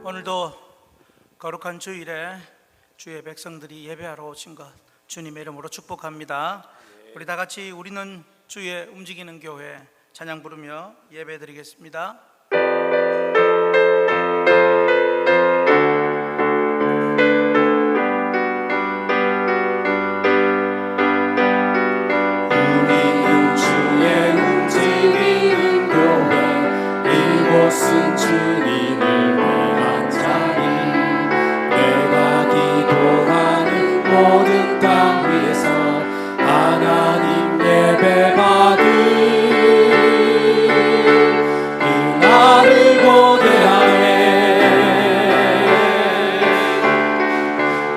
오늘도 거룩한 주일에 주의 백성들이 예배하러 오신 것 주님의 이름으로 축복합니다. 우리 다 같이 우리는 주의 움직이는 교회 찬양 부르며 예배 드리겠습니다. 우리는 주의 움직이는 교회, 이곳은 주님을 위한 자리. 내가 기도하는 모든 땅 위에서 하나님 예배 받을 그날을 고대하네.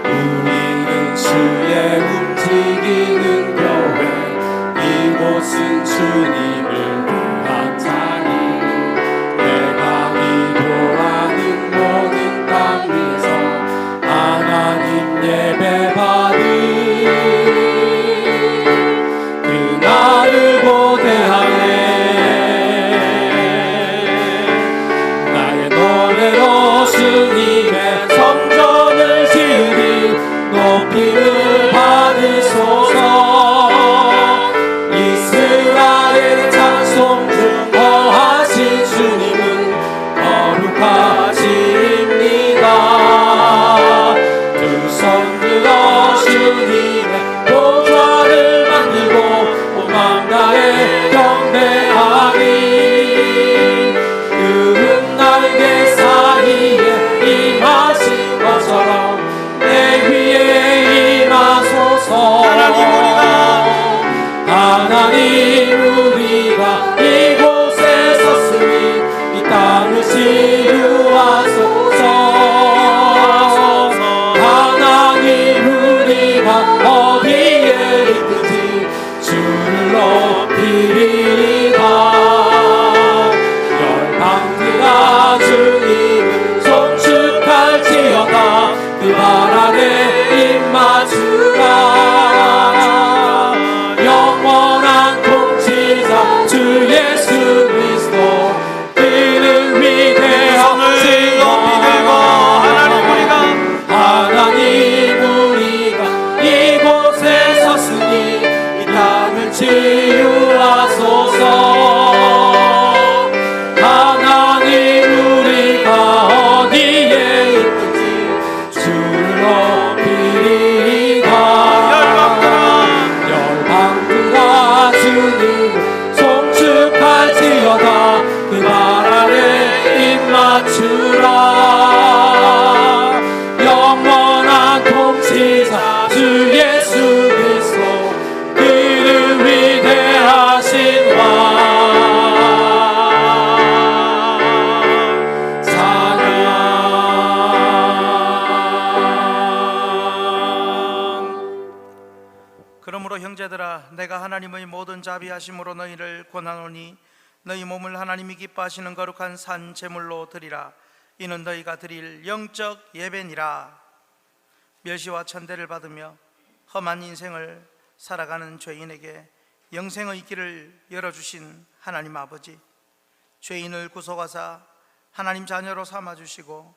우리는 주의 움직이는 교회, 이곳은 주님을 위한 자리. 내가 기도하는 모든 땅 위에서 하나님 예배 받을 그날을 고대하네. 나의 노래로 주님의 성전을 지으리 높임을 받으소서. 이스라엘 찬송 중 거하신 주님은 거룩하십니다. 두 손 들어 주님의 보좌를 만들고 온 마음 다해 경배하리. 그은 날개 사이에 임하신 것처럼 내 위에 임하소서. 하나님 우리가 이곳에 섰으니 이 땅을 치유하소서. 하나님 우리가 어디에 있든지 주를 높이리이다. 열방들아 주님을 송축할지어다. 그 발 아래 입 맞추라. 영원한 통치자 주 예수 그리스도, 그는 위대하신 하나님 우리가 이곳에 섰으니 이 땅을 치유하소서. 하나님 우리가 어디에 있든지 주를 높이리이다. 열방들아 주님 송축할지어다. 그 발 아래 입 맞추라. 영원한 통치자 주 예수 그리스도, 그는 위대하신 왕. 그러므로 형제들아, 내가 하나님의 모든 자비하심으로 너희를 권하노니 너희 몸을 하나님이 기뻐하시는 거룩한 산 제물로 드리라. 이는 너희가 드릴 영적 예배니라. 멸시와 천대를 받으며 험한 인생을 살아가는 죄인에게 영생의 길을 열어주신 하나님 아버지, 죄인을 구속하사 하나님 자녀로 삼아주시고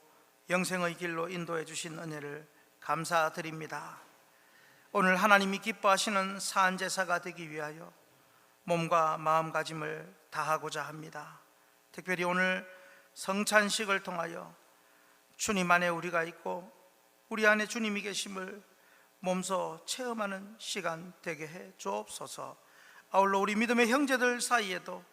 영생의 길로 인도해 주신 은혜를 감사드립니다. 오늘 하나님이 기뻐하시는 산제사가 되기 위하여 몸과 마음가짐을 다하고자 합니다. 특별히 오늘 성찬식을 통하여 주님 안에 우리가 있고 우리 안에 주님이 계심을 몸소 체험하는 시간 되게 해 주옵소서. 아울러 우리 믿음의 형제들 사이에도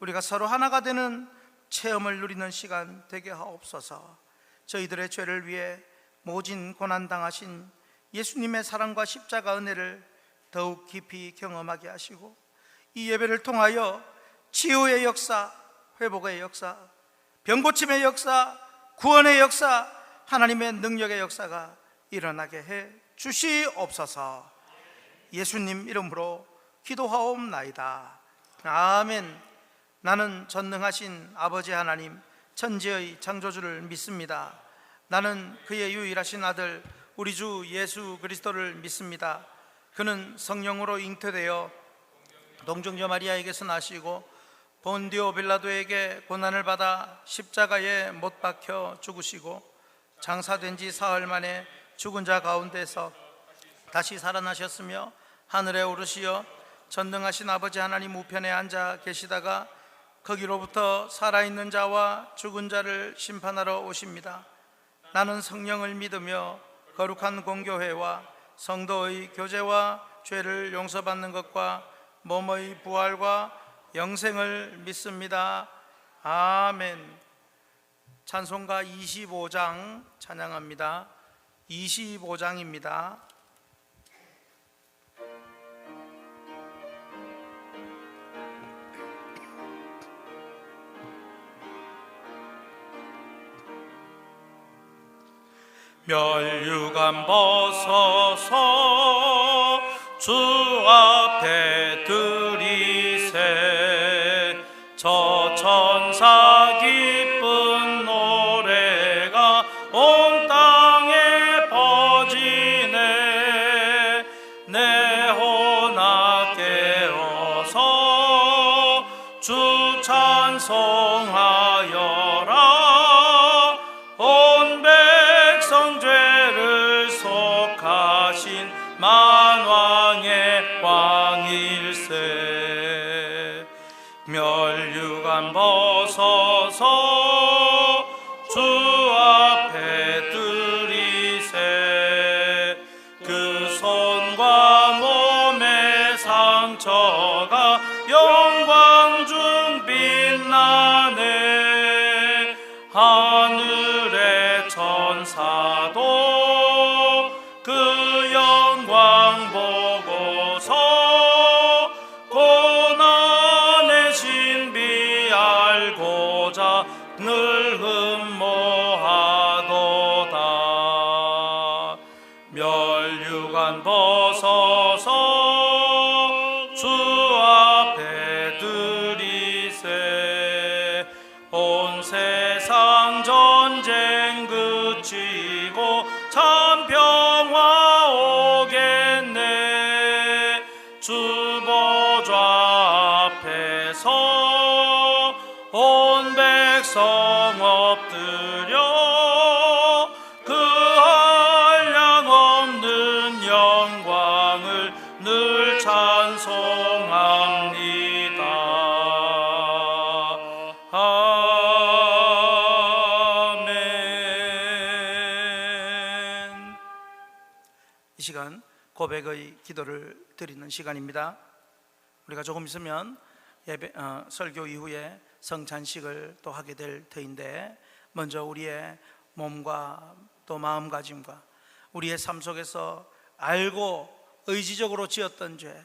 우리가 서로 하나가 되는 체험을 누리는 시간 되게 하옵소서. 저희들의 죄를 위해 모진 고난당하신 예수님의 사랑과 십자가 은혜를 더욱 깊이 경험하게 하시고, 이 예배를 통하여 치유의 역사, 회복의 역사, 병고침의 역사, 구원의 역사, 하나님의 능력의 역사가 일어나게 해 주시옵소서. 예수님 이름으로 기도하옵나이다. 아멘. 나는 전능하신 아버지 하나님, 천지의 창조주를 믿습니다. 나는 그의 유일하신 아들 우리 주 예수 그리스도를 믿습니다. 그는 성령으로 잉태되어 동정녀 마리아에게서 나시고 본디오 빌라도에게 고난을 받아 십자가에 못 박혀 죽으시고 장사된 지 사흘 만에 죽은 자 가운데서 다시 살아나셨으며 하늘에 오르시어 전능하신 아버지 하나님 우편에 앉아 계시다가 거기로부터 살아있는 자와 죽은 자를 심판하러 오십니다. 나는 성령을 믿으며 거룩한 공교회와 성도의 교제와 죄를 용서받는 것과 몸의 부활과 영생을 믿습니다. 아멘. 찬송가 25장 찬양합니다. 25장입니다. 멸류관 벗어서 주 앞에 드리세. 저 천사 기쁜 노래가 온 땅에 퍼지네. 내 혼아 깨어서 주 찬송하여라. 온 백성 죄를 속하신 만왕의 왕일세. 멸류관 벗어서 주 앞에 드리세. 그 손과 몸의 상처가 영광 중 빛나네. 하늘의 천사도 그 영광 보고서 고난의 신비 알고자 늘 흠모하도다. 멸류관 벗어서 주 앞에 드리세. 온 세상 전쟁 그치고 참 평화 오겠네. 주 보좌 앞에서 온 백성 엎드려 그 한량 없는 영광을 늘 찬송합니다. 아멘. 이 시간 고백의 기도를 드리는 시간입니다. 우리가 조금 있으면 설교 이후에 성찬식을 또 하게 될 터인데, 먼저 우리의 몸과 또 마음가짐과 우리의 삶 속에서 알고 의지적으로 지었던 죄,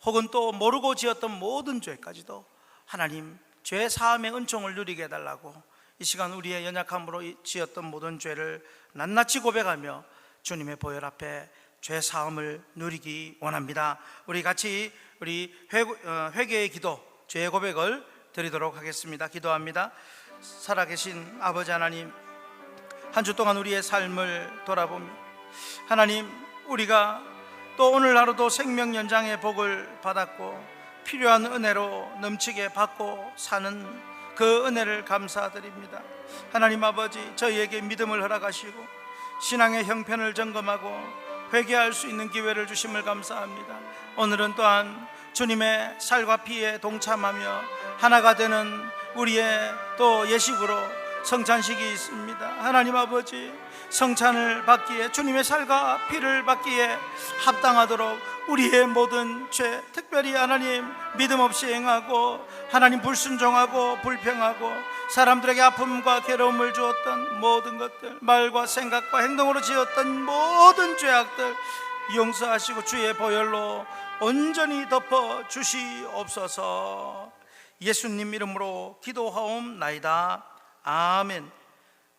혹은 또 모르고 지었던 모든 죄까지도 하나님 죄 사함의 은총을 누리게 해달라고 이 시간 우리의 연약함으로 지었던 모든 죄를 낱낱이 고백하며 주님의 보혈 앞에 죄 사함을 누리기 원합니다. 우리 같이 우리 회개의 기도, 죄의 고백을 드리도록 하겠습니다. 기도합니다. 살아계신 아버지 하나님, 한 주 동안 우리의 삶을 돌아보며 하나님, 우리가 또 오늘 하루도 생명 연장의 복을 받았고 필요한 은혜로 넘치게 받고 사는 그 은혜를 감사드립니다. 하나님 아버지, 저희에게 믿음을 허락하시고 신앙의 형편을 점검하고 회개할 수 있는 기회를 주심을 감사합니다. 오늘은 또한 주님의 살과 피에 동참하며 하나가 되는 우리의 또 예식으로 성찬식이 있습니다. 하나님 아버지, 성찬을 받기에, 주님의 살과 피를 받기에 합당하도록 우리의 모든 죄, 특별히 하나님 믿음 없이 행하고 하나님 불순종하고 불평하고 사람들에게 아픔과 괴로움을 주었던 모든 것들, 말과 생각과 행동으로 지었던 모든 죄악들 용서하시고 주의 보혈로 온전히 덮어 주시옵소서. 예수님 이름으로 기도하옵나이다. 아멘.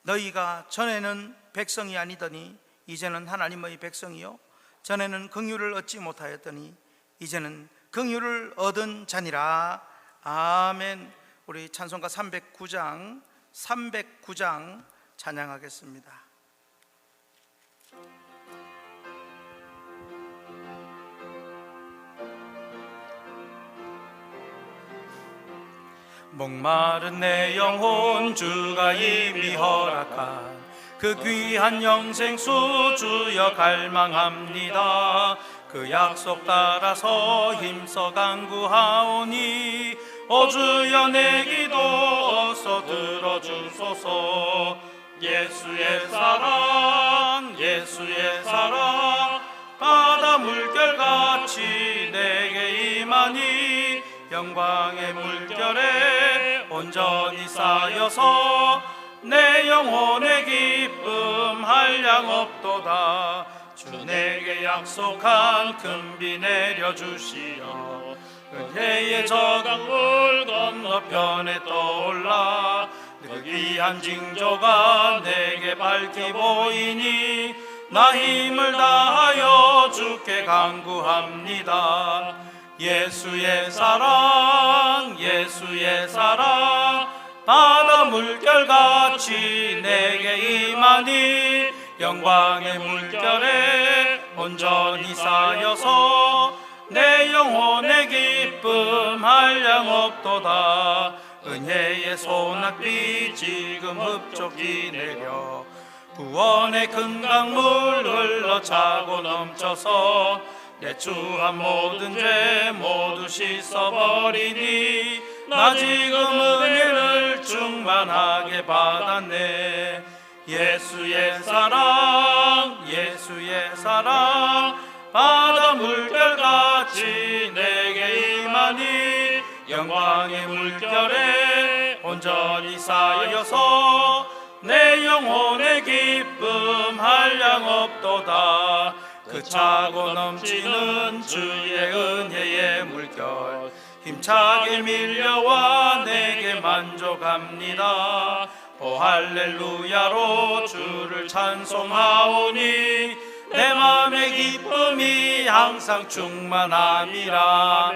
너희가 전에는 백성이 아니더니 이제는 하나님의 백성이요, 전에는 긍휼을 얻지 못하였더니 이제는 긍휼을 얻은 자니라. 아멘. 우리 찬송가 309장 찬양하겠습니다. 목마른 내 영혼 주가 이미 허락한 그 귀한 영생수 주여 갈망합니다. 그 약속 따라서 힘써 간구하오니 오 주여 내 기도 어서 들어주소서. 예수의 사랑 예수의 사랑 바다 물결같이 내게 임하니 영광의 물결에 온전히 쌓여서 내 영혼의 기쁨 한량 없도다. 주 내게 약속한 큰 비 내려주시어 은혜의 저 강물 건너편에 떠올라 그 귀한 징조가 내게 밝히 보이니 나 힘을 다하여 주께 간구합니다. 예수의 사랑 예수의 사랑 바다 물결같이 내게 임하니 영광의 물결에 온전히 쌓여서 내 영혼의 기쁨 한량 없도다. 은혜의 소낙비 지금 흡족히 내려 구원의 큰 강물 흘러 차고 넘쳐서 내 추한 모든 죄 모두 씻어버리니 나 지금 은혜를 충만하게 받았네. 예수의 사랑 예수의 사랑 바다 물결같이 내게 임하니 영광의 물결에 온전히 쌓여서 내 영혼의 기쁨 한량 없도다. 그 차고 넘치는 주의 은혜의 물결 힘차게 밀려와 내게 만족합니다. 오 할렐루야로 주를 찬송하오니 내 맘의 기쁨이 항상 충만함이라.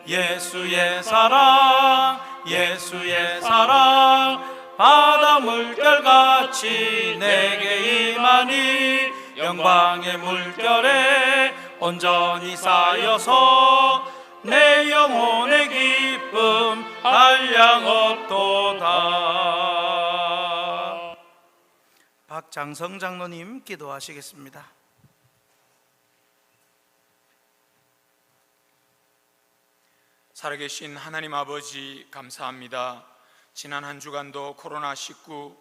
예수의 사랑 예수의 사랑 바다 물결같이 내게 임하니 영광의 물결에 온전히 쌓여서 내 영혼의 기쁨 한량 없도다. 박장성 장로님 기도하시겠습니다. 살아계신 하나님 아버지 감사합니다. 지난 한 주간도 코로나19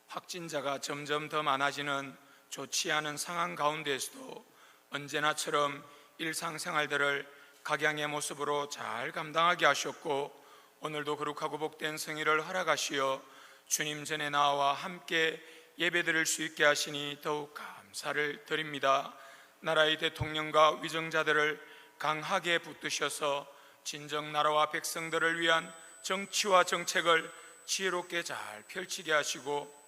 확진자가 점점 더 많아지는 좋지 않은 상황 가운데에서도 언제나처럼 일상생활들을 각양의 모습으로 잘 감당하게 하셨고 오늘도 거룩하고 복된 성의를 허락하시어 주님 전에 나와 함께 예배드릴 수 있게 하시니 더욱 감사를 드립니다. 나라의 대통령과 위정자들을 강하게 붙드셔서 진정 나라와 백성들을 위한 정치와 정책을 지혜롭게 잘 펼치게 하시고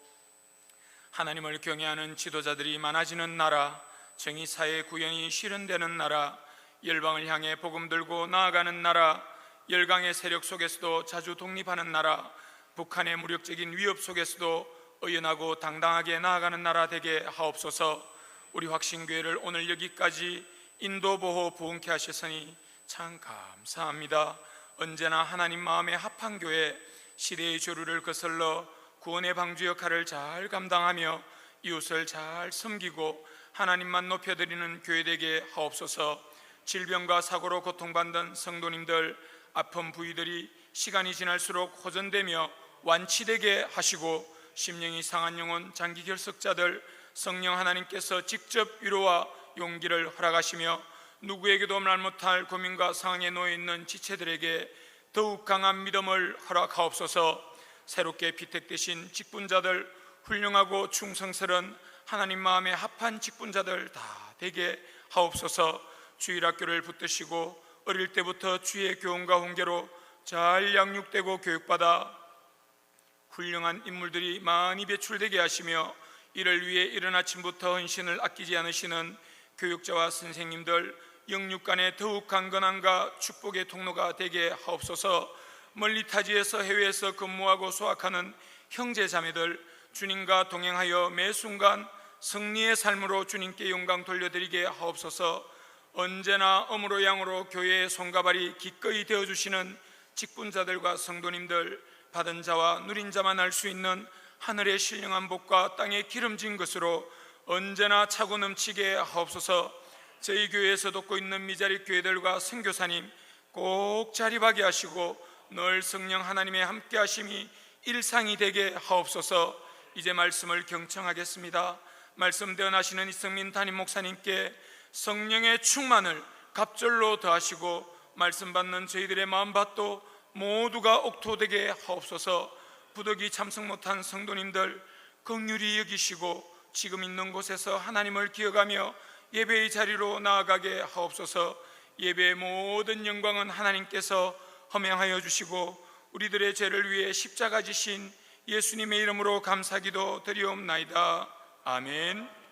하나님을 경외하는 지도자들이 많아지는 나라, 정의사회 구현이 실현되는 나라, 열방을 향해 복음 들고 나아가는 나라, 열강의 세력 속에서도 자주 독립하는 나라, 북한의 무력적인 위협 속에서도 의연하고 당당하게 나아가는 나라 되게 하옵소서. 우리 확신교회를 오늘 여기까지 인도 보호 부흥케 하셨으니 참 감사합니다. 언제나 하나님 마음에 합한 교회, 시대의 조류를 거슬러 구원의 방주 역할을 잘 감당하며 이웃을 잘 섬기고 하나님만 높여드리는 교회 되게 하옵소서. 질병과 사고로 고통받는 성도님들, 아픈 부위들이 시간이 지날수록 호전되며 완치되게 하시고 심령이 상한 영혼, 장기 결석자들 성령 하나님께서 직접 위로와 용기를 허락하시며 누구에게도 말 못할 고민과 상황에 놓여 있는 지체들에게 더욱 강한 믿음을 허락하옵소서. 새롭게 피택되신 직분자들, 훌륭하고 충성스러운 하나님 마음에 합한 직분자들 다 되게 하옵소서. 주일학교를 붙드시고 어릴 때부터 주의 교훈과 훈계로 잘 양육되고 교육받아 훌륭한 인물들이 많이 배출되게 하시며 이를 위해 이른 아침부터 헌신을 아끼지 않으시는 교육자와 선생님들, 영육간의 더욱 강건함과 축복의 통로가 되게 하옵소서. 멀리 타지에서 해외에서 근무하고 수학하는 형제 자매들, 주님과 동행하여 매 순간 승리의 삶으로 주님께 영광 돌려드리게 하옵소서. 언제나 어무로 양으로 교회의 손가발이 기꺼이 되어주시는 직분자들과 성도님들, 받은 자와 누린 자만 알 수 있는 하늘의 신령한 복과 땅의 기름진 것으로 언제나 차고 넘치게 하옵소서. 저희 교회에서 돕고 있는 미자립 교회들과 선교사님 꼭 자립하게 하시고 늘 성령 하나님의 함께 하심이 일상이 되게 하옵소서. 이제 말씀을 경청하겠습니다. 말씀 대언하시는 이성민 담임 목사님께 성령의 충만을 갑절로 더하시고 말씀 받는 저희들의 마음밭도 모두가 옥토되게 하옵소서. 부득이 참석 못한 성도님들 긍휼히 여기시고 지금 있는 곳에서 하나님을 기억하며 예배의 자리로 나아가게 하옵소서. 예배의 모든 영광은 하나님께서 허명하여 주시고 우리들의 죄를 위해 십자가 지신 예수님의 이름으로 감사기도 드리옵나이다. 아멘.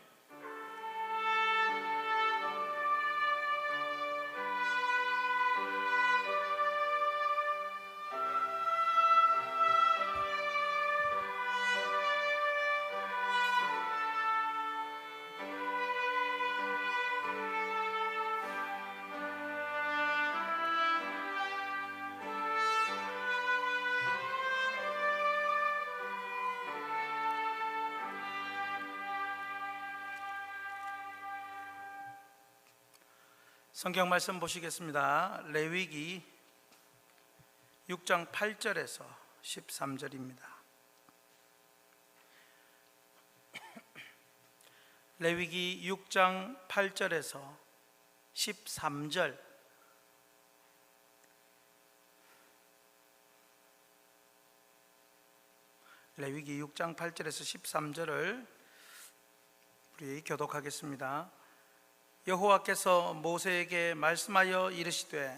성경 말씀 보시겠습니다. 레위기 6장 8절에서 13절입니다. 레위기 6장 8절에서 13절. 레위기 6장 8절에서 13절을 우리 교독하겠습니다. 여호와께서 모세에게 말씀하여 이르시되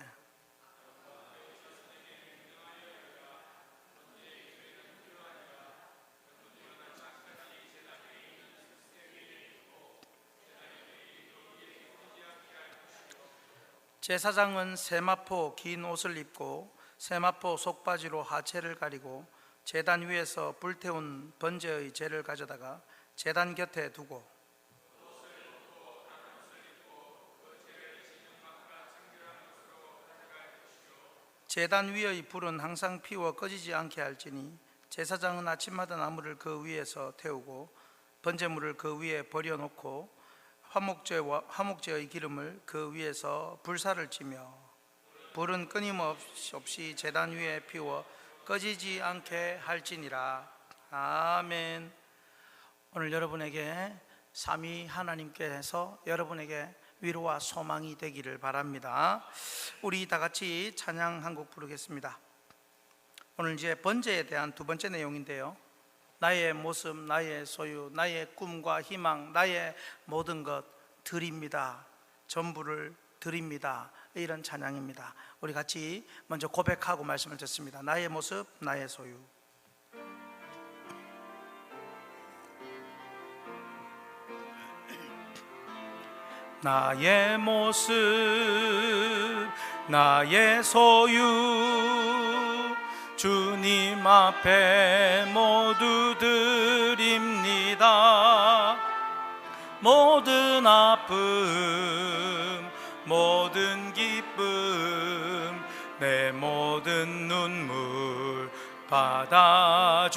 제사장은 세마포 긴 옷을 입고 세마포 속바지로 하체를 가리고 제단 위에서 불태운 번제의 재를 가져다가 제단 곁에 두고 제단 위의 불은 항상 피워 꺼지지 않게 할지니 제사장은 아침마다 나무를 그 위에서 태우고 번제물을 그 위에 버려놓고 화목제의 기름을 그 위에서 불사를 찌며 불은 끊임없이 제단 위에 피워 꺼지지 않게 할지니라. 아멘. 오늘 여러분에게 삼위 하나님께서 여러분에게 위로와 소망이 되기를 바랍니다. 우리 다 같이 찬양 한 곡 부르겠습니다. 오늘 이제 번제에 대한 두 번째 내용인데요. 나의 모습, 나의 소유, 나의 꿈과 희망, 나의 모든 것 드립니다. 전부를 드립니다. 이런 찬양입니다. 우리 같이 먼저 고백하고 말씀을 듣습니다. 나의 모습, 나의 소유. 나의 모습, 나의 소유, 주님 앞에 모두 드립니다. 모든 아픔, 모든 기쁨, 내 모든 눈물 받아주소서.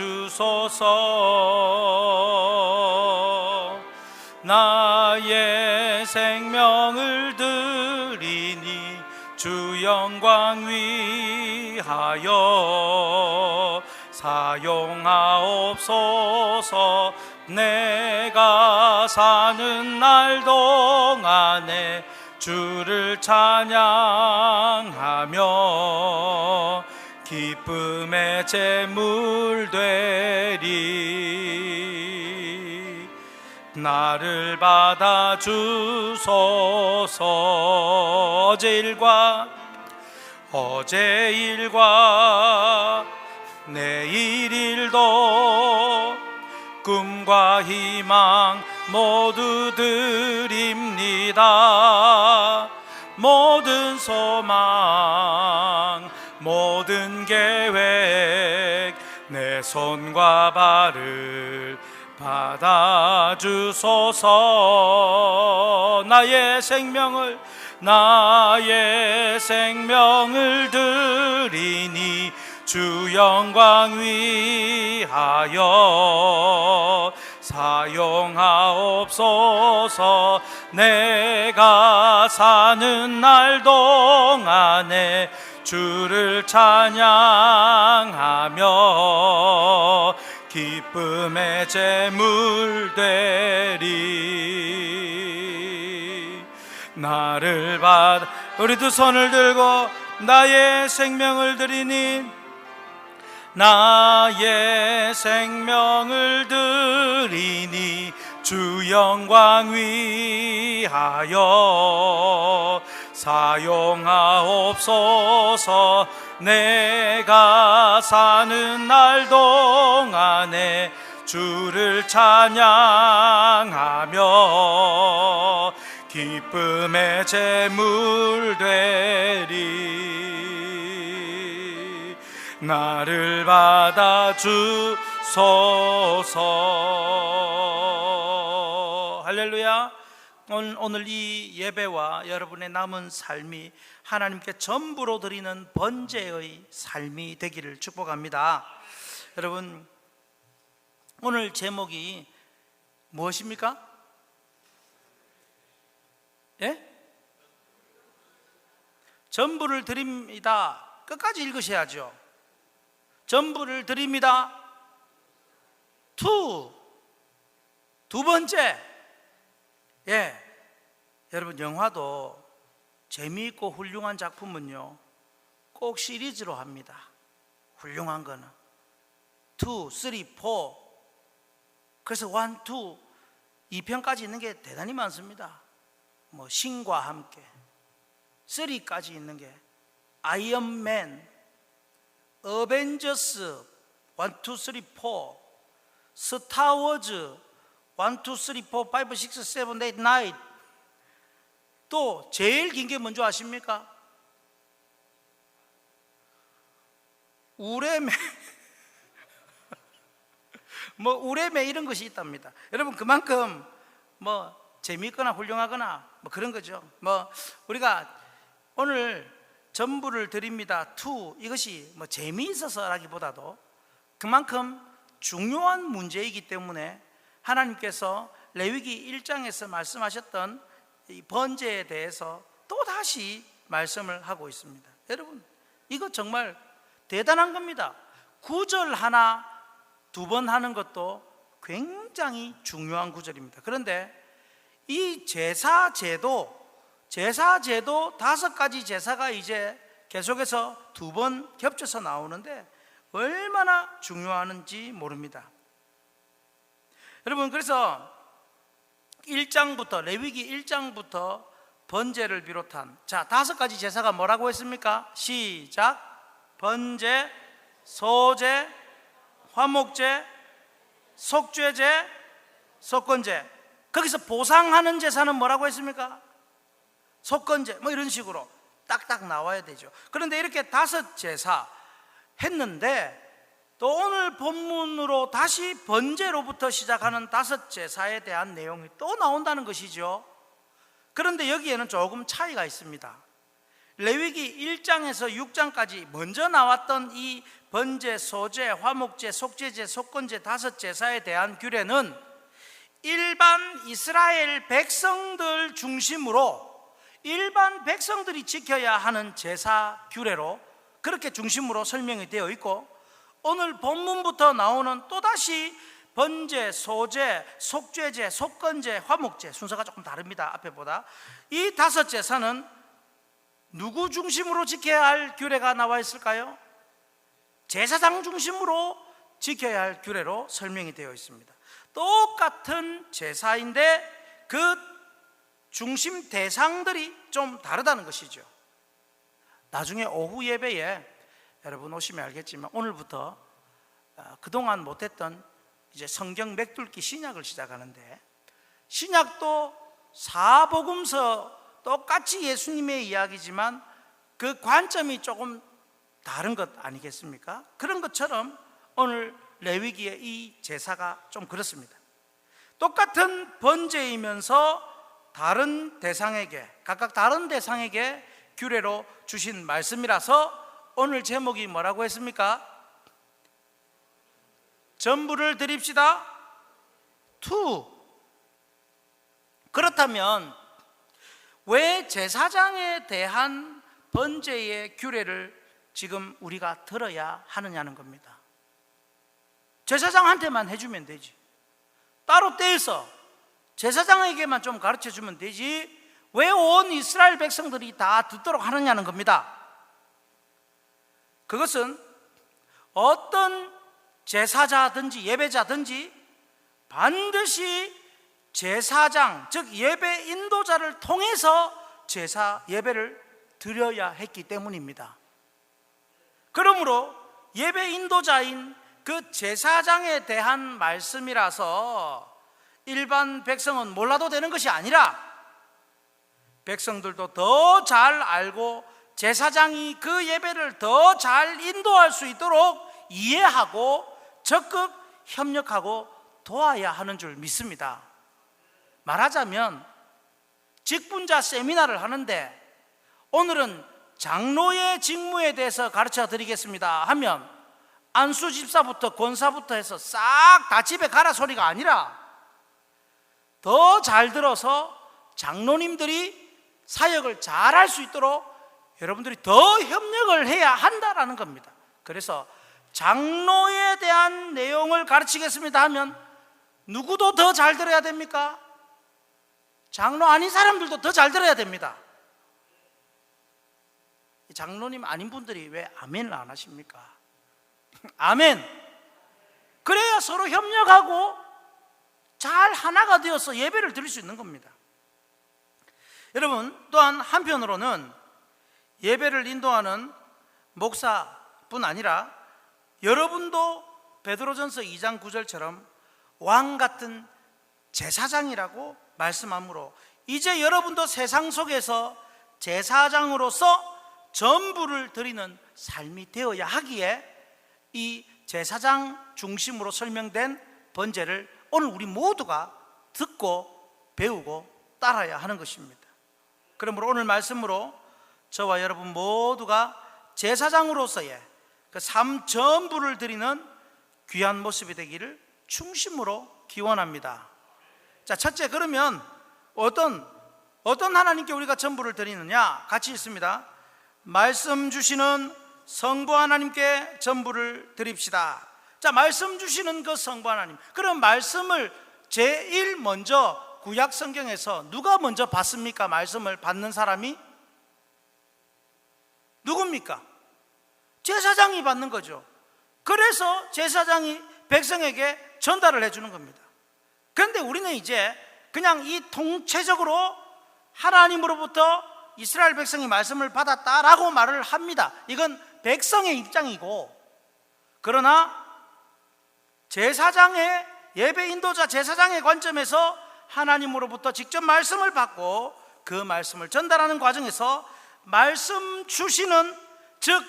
나의 생명을 드리니 주 영광 위하여 사용하옵소서. 내가 사는 날 동안에 주를 찬양하며 기쁨의 제물 되리. 나를 받아주소서. 어제 일과 내일 일도 꿈과 희망 모두 드립니다. 모든 소망, 모든 계획, 내 손과 발을 받아주소서. 나의 생명을 드리니 주 영광 위하여 사용하옵소서. 내가 사는 날 동안에 주를 찬양하며 기쁨의 제물 되리. 나를 받아, 우리 두 손을 들고 나의 생명을 드리니, 나의 생명을 드리니 주 영광 위하여 사용하옵소서. 내가 사는 날 동안에 주를 찬양하며 기쁨의 제물 되리. 나를 받아 주소서. 할렐루야. 오늘 이 예배와 여러분의 남은 삶이 하나님께 전부로 드리는 번제의 삶이 되기를 축복합니다. 여러분, 오늘 제목이 무엇입니까? 예? 전부를 드립니다. 끝까지 읽으셔야죠. 전부를 드립니다. 두 번째. 예, 여러분, 영화도 재미있고 훌륭한 작품은요 꼭 시리즈로 합니다. 훌륭한 거는 2, 3, 4. 그래서 1, 2, 2편까지 있는 게 대단히 많습니다. 뭐 신과 함께 3까지 있는 게 아이언맨, 어벤져스 1, 2, 3, 4, 스타워즈 1, 2, 3, 4, 5, 6, 7, 8, 9. 또 제일 긴 게 뭔지 아십니까? 우레메 뭐 우레메 이런 것이 있답니다. 여러분, 그만큼 뭐 재미있거나 훌륭하거나 뭐 그런 거죠. 뭐 우리가 오늘 전부를 드립니다 2, 이것이 뭐 재미있어서라기보다도 그만큼 중요한 문제이기 때문에 하나님께서 레위기 1장에서 말씀하셨던 이 번제에 대해서 또다시 말씀을 하고 있습니다. 여러분, 이거 정말 대단한 겁니다. 구절 하나 2번 하는 것도 굉장히 중요한 구절입니다. 그런데 이 제사제도 5가지 제사가 이제 계속해서 2번 겹쳐서 나오는데 얼마나 중요한지 모릅니다. 여러분, 그래서 1장부터 레위기 1장부터 번제를 비롯한 5가지 제사가 뭐라고 했습니까? 시작. 번제, 소제, 화목제, 속죄제, 속건제. 거기서 보상하는 제사는 뭐라고 했습니까? 속건제. 뭐 이런 식으로 딱딱 나와야 되죠. 그런데 이렇게 5 제사 했는데 또 오늘 본문으로 다시 번제로부터 시작하는 5 제사에 대한 내용이 또 나온다는 것이죠. 그런데 여기에는 조금 차이가 있습니다. 레위기 1장에서 6장까지 먼저 나왔던 이 번제, 소제, 화목제, 속죄제, 속건제 5 제사에 대한 규례는 일반 이스라엘 백성들 중심으로 일반 백성들이 지켜야 하는 제사 규례로 그렇게 중심으로 설명이 되어 있고, 오늘 본문부터 나오는 또다시 번제, 소제, 속죄제, 속건제, 화목제, 순서가 조금 다릅니다. 앞에보다. 이 5 제사는 누구 중심으로 지켜야 할 규례가 나와 있을까요? 제사장 중심으로 지켜야 할 규례로 설명이 되어 있습니다. 똑같은 제사인데 그 중심 대상들이 좀 다르다는 것이죠. 나중에 오후 예배에 여러분 오시면 알겠지만 오늘부터 그동안 못했던 이제 성경 맥뚫기 신약을 시작하는데, 신약도 사복음서 똑같이 예수님의 이야기지만 그 관점이 조금 다른 것 아니겠습니까? 그런 것처럼 오늘 레위기의 이 제사가 좀 그렇습니다. 똑같은 번제이면서 다른 대상에게, 각각 다른 대상에게 규례로 주신 말씀이라서 오늘 제목이 뭐라고 했습니까? 전부를 드립시다. 투. 그렇다면 왜 제사장에 대한 번제의 규례를 지금 우리가 들어야 하느냐는 겁니다. 제사장한테만 해주면 되지. 따로 떼서 제사장에게만 좀 가르쳐 주면 되지 왜 온 이스라엘 백성들이 다 듣도록 하느냐는 겁니다. 그것은 어떤 제사자든지 예배자든지 반드시 제사장, 즉 예배 인도자를 통해서 제사 예배를 드려야 했기 때문입니다. 그러므로 예배 인도자인 그 제사장에 대한 말씀이라서 일반 백성은 몰라도 되는 것이 아니라 백성들도 더 잘 알고 제사장이 그 예배를 더 잘 인도할 수 있도록 이해하고 적극 협력하고 도와야 하는 줄 믿습니다. 말하자면 직분자 세미나를 하는데 오늘은 장로의 직무에 대해서 가르쳐 드리겠습니다 하면 안수 집사부터 권사부터 해서 싹 다 집에 가라 소리가 아니라 더 잘 들어서 장로님들이 사역을 잘 할 수 있도록 여러분들이 더 협력을 해야 한다라는 겁니다. 그래서 장로에 대한 내용을 가르치겠습니다 하면 누구도 더 잘 들어야 됩니까? 장로 아닌 사람들도 더 잘 들어야 됩니다. 장로님 아닌 분들이 왜 아멘을 안 하십니까? 아멘. 그래야 서로 협력하고 잘 하나가 되어서 예배를 드릴 수 있는 겁니다. 여러분, 또한 한편으로는 예배를 인도하는 목사뿐 아니라 여러분도 베드로전서 2장 9절처럼 왕 같은 제사장이라고 말씀하므로 이제 여러분도 세상 속에서 제사장으로서 전부를 드리는 삶이 되어야 하기에 이 제사장 중심으로 설명된 번제를 오늘 우리 모두가 듣고 배우고 따라야 하는 것입니다. 그러므로 오늘 말씀으로 저와 여러분 모두가 제사장으로서의 그 삶 전부를 드리는 귀한 모습이 되기를 충심으로 기원합니다. 자, 첫째, 그러면 어떤 하나님께 우리가 전부를 드리느냐? 같이 읽습니다. 말씀 주시는 성부 하나님께 전부를 드립시다. 자, 말씀 주시는 그 성부 하나님, 그럼 말씀을 제일 먼저 구약 성경에서 누가 먼저 받습니까? 말씀을 받는 사람이 누굽니까? 제사장이 받는 거죠. 그래서 제사장이 백성에게 전달을 해주는 겁니다. 그런데 우리는 이제 그냥 이 통체적으로 하나님으로부터 이스라엘 백성이 말씀을 받았다라고 말을 합니다. 이건 백성의 입장이고, 그러나 제사장의 예배 인도자 제사장의 관점에서 하나님으로부터 직접 말씀을 받고 그 말씀을 전달하는 과정에서 말씀 주시는, 즉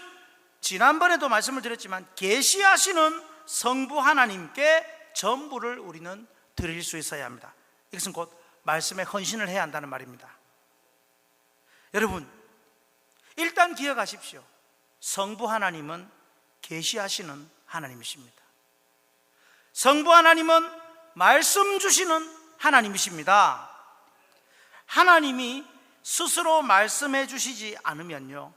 지난번에도 말씀을 드렸지만 계시하시는 성부 하나님께 전부를 우리는 드릴 수 있어야 합니다. 이것은 곧 말씀에 헌신을 해야 한다는 말입니다. 여러분, 일단 기억하십시오. 성부 하나님은 계시하시는 하나님이십니다. 성부 하나님은 말씀 주시는 하나님이십니다. 하나님이 스스로 말씀해 주시지 않으면요,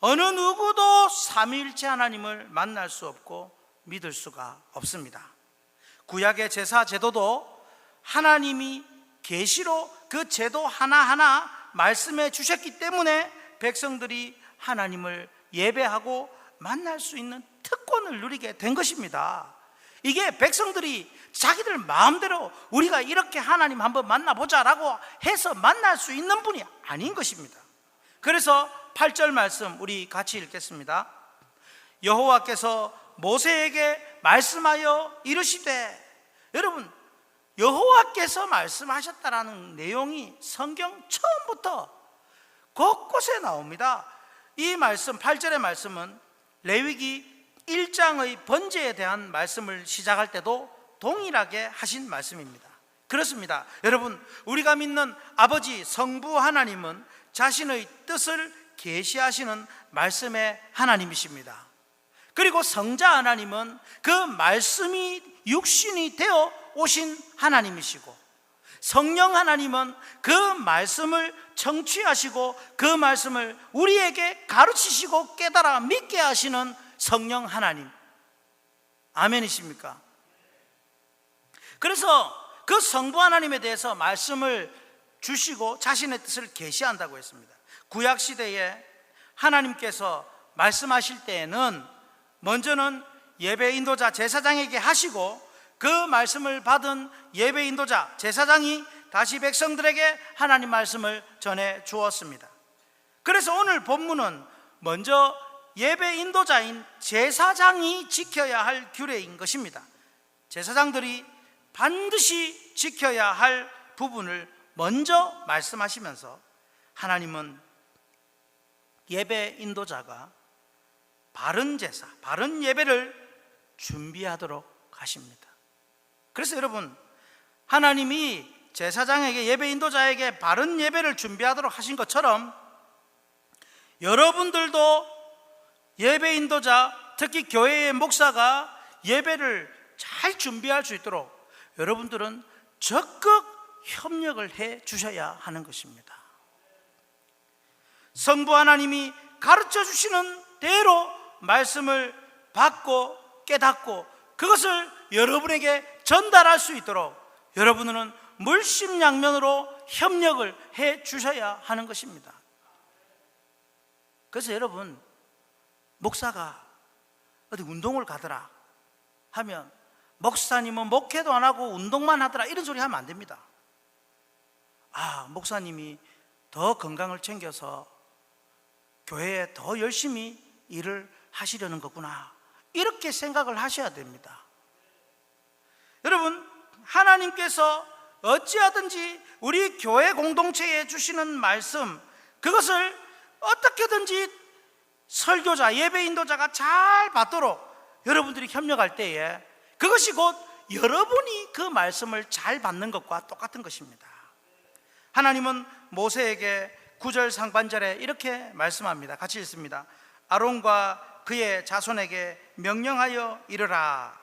어느 누구도 삼위일체 하나님을 만날 수 없고 믿을 수가 없습니다. 구약의 제사 제도도 하나님이 계시로 그 제도 하나하나 말씀해 주셨기 때문에 백성들이 하나님을 예배하고 만날 수 있는 특권을 누리게 된 것입니다. 이게 백성들이 자기들 마음대로 우리가 이렇게 하나님 한번 만나보자라고 해서 만날 수 있는 분이 아닌 것입니다. 그래서 8절 말씀 우리 같이 읽겠습니다. 여호와께서 모세에게 말씀하여 이르시되, 여러분, 여호와께서 말씀하셨다라는 내용이 성경 처음부터 곳곳에 나옵니다. 이 말씀 8절의 말씀은 레위기 1장의 번제에 대한 말씀을 시작할 때도 동일하게 하신 말씀입니다. 그렇습니다. 여러분, 우리가 믿는 아버지 성부 하나님은 자신의 뜻을 계시하시는 말씀의 하나님이십니다. 그리고 성자 하나님은 그 말씀이 육신이 되어 오신 하나님이시고, 성령 하나님은 그 말씀을 청취하시고 그 말씀을 우리에게 가르치시고 깨달아 믿게 하시는 성령 하나님. 아멘이십니까? 그래서 그 성부 하나님에 대해서 말씀을 주시고 자신의 뜻을 계시한다고 했습니다. 구약시대에 하나님께서 말씀하실 때에는 먼저는 예배 인도자 제사장에게 하시고, 그 말씀을 받은 예배 인도자 제사장이 다시 백성들에게 하나님 말씀을 전해 주었습니다. 그래서 오늘 본문은 먼저 예배 인도자인 제사장이 지켜야 할 규례인 것입니다. 제사장들이 반드시 지켜야 할 부분을 먼저 말씀하시면서 하나님은 예배 인도자가 바른 제사, 바른 예배를 준비하도록 하십니다. 그래서 여러분, 하나님이 제사장에게, 예배 인도자에게 바른 예배를 준비하도록 하신 것처럼 여러분들도 예배 인도자, 특히 교회의 목사가 예배를 잘 준비할 수 있도록 여러분들은 적극 협력을 해 주셔야 하는 것입니다. 성부 하나님이 가르쳐 주시는 대로 말씀을 받고 깨닫고 그것을 여러분에게 전달할 수 있도록 여러분은 물심양면으로 협력을 해 주셔야 하는 것입니다. 그래서 여러분, 목사가 어디 운동을 가더라 하면 목사님은 목회도 안 하고 운동만 하더라 이런 소리 하면 안 됩니다. 아, 목사님이 더 건강을 챙겨서 교회에 더 열심히 일을 하시려는 거구나, 이렇게 생각을 하셔야 됩니다. 여러분, 하나님께서 어찌하든지 우리 교회 공동체에 주시는 말씀, 그것을 어떻게든지 설교자, 예배 인도자가 잘 받도록 여러분들이 협력할 때에 그것이 곧 여러분이 그 말씀을 잘 받는 것과 똑같은 것입니다. 하나님은 모세에게 9절 상반절에 이렇게 말씀합니다. 같이 읽습니다. 아론과 그의 자손에게 명령하여 이르라.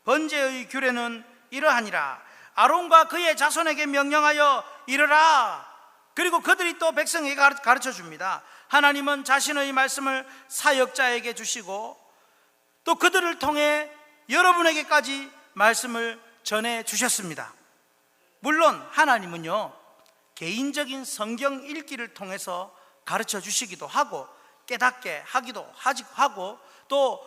번제의 규례는 이러하니라. 아론과 그의 자손에게 명령하여 이르라. 그리고 그들이 또 백성에게 가르쳐 줍니다. 하나님은 자신의 말씀을 사역자에게 주시고 또 그들을 통해 여러분에게까지 말씀을 전해 주셨습니다. 물론 하나님은요, 개인적인 성경 읽기를 통해서 가르쳐 주시기도 하고 깨닫게 하기도 하고 또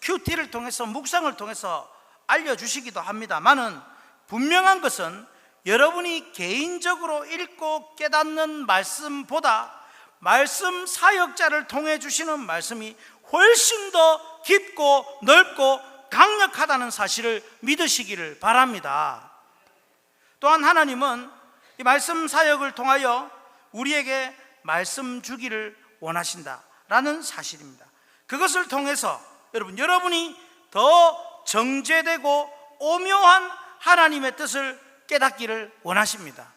큐티를 통해서, 묵상을 통해서 알려주시기도 합니다만은 분명한 것은 여러분이 개인적으로 읽고 깨닫는 말씀보다 말씀 사역자를 통해 주시는 말씀이 훨씬 더 깊고 넓고 강력하다는 사실을 믿으시기를 바랍니다. 또한 하나님은 이 말씀 사역을 통하여 우리에게 말씀 주기를 원하신다라는 사실입니다. 그것을 통해서 여러분이 더 정제되고 오묘한 하나님의 뜻을 깨닫기를 원하십니다.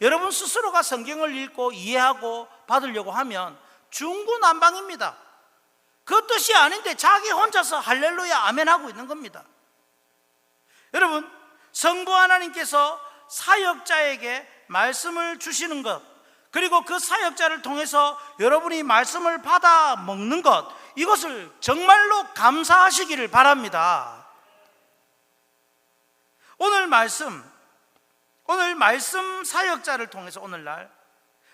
여러분 스스로가 성경을 읽고 이해하고 받으려고 하면 중구난방입니다. 그 뜻이 아닌데 자기 혼자서 할렐루야 아멘 하고 있는 겁니다. 여러분, 성부 하나님께서 사역자에게 말씀을 주시는 것, 그리고 그 사역자를 통해서 여러분이 말씀을 받아 먹는 것, 이것을 정말로 감사하시기를 바랍니다. 오늘 말씀 사역자를 통해서, 오늘날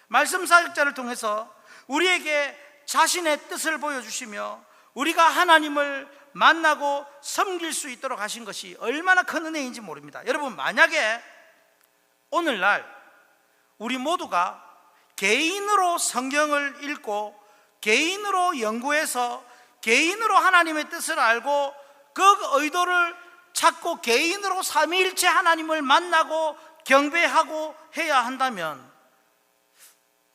말씀 사역자를 통해서 우리에게 자신의 뜻을 보여주시며 우리가 하나님을 만나고 섬길 수 있도록 하신 것이 얼마나 큰 은혜인지 모릅니다. 여러분, 만약에 오늘날 우리 모두가 개인으로 성경을 읽고 개인으로 연구해서 개인으로 하나님의 뜻을 알고 그 의도를 찾고 개인으로 삼위일체 하나님을 만나고 경배하고 해야 한다면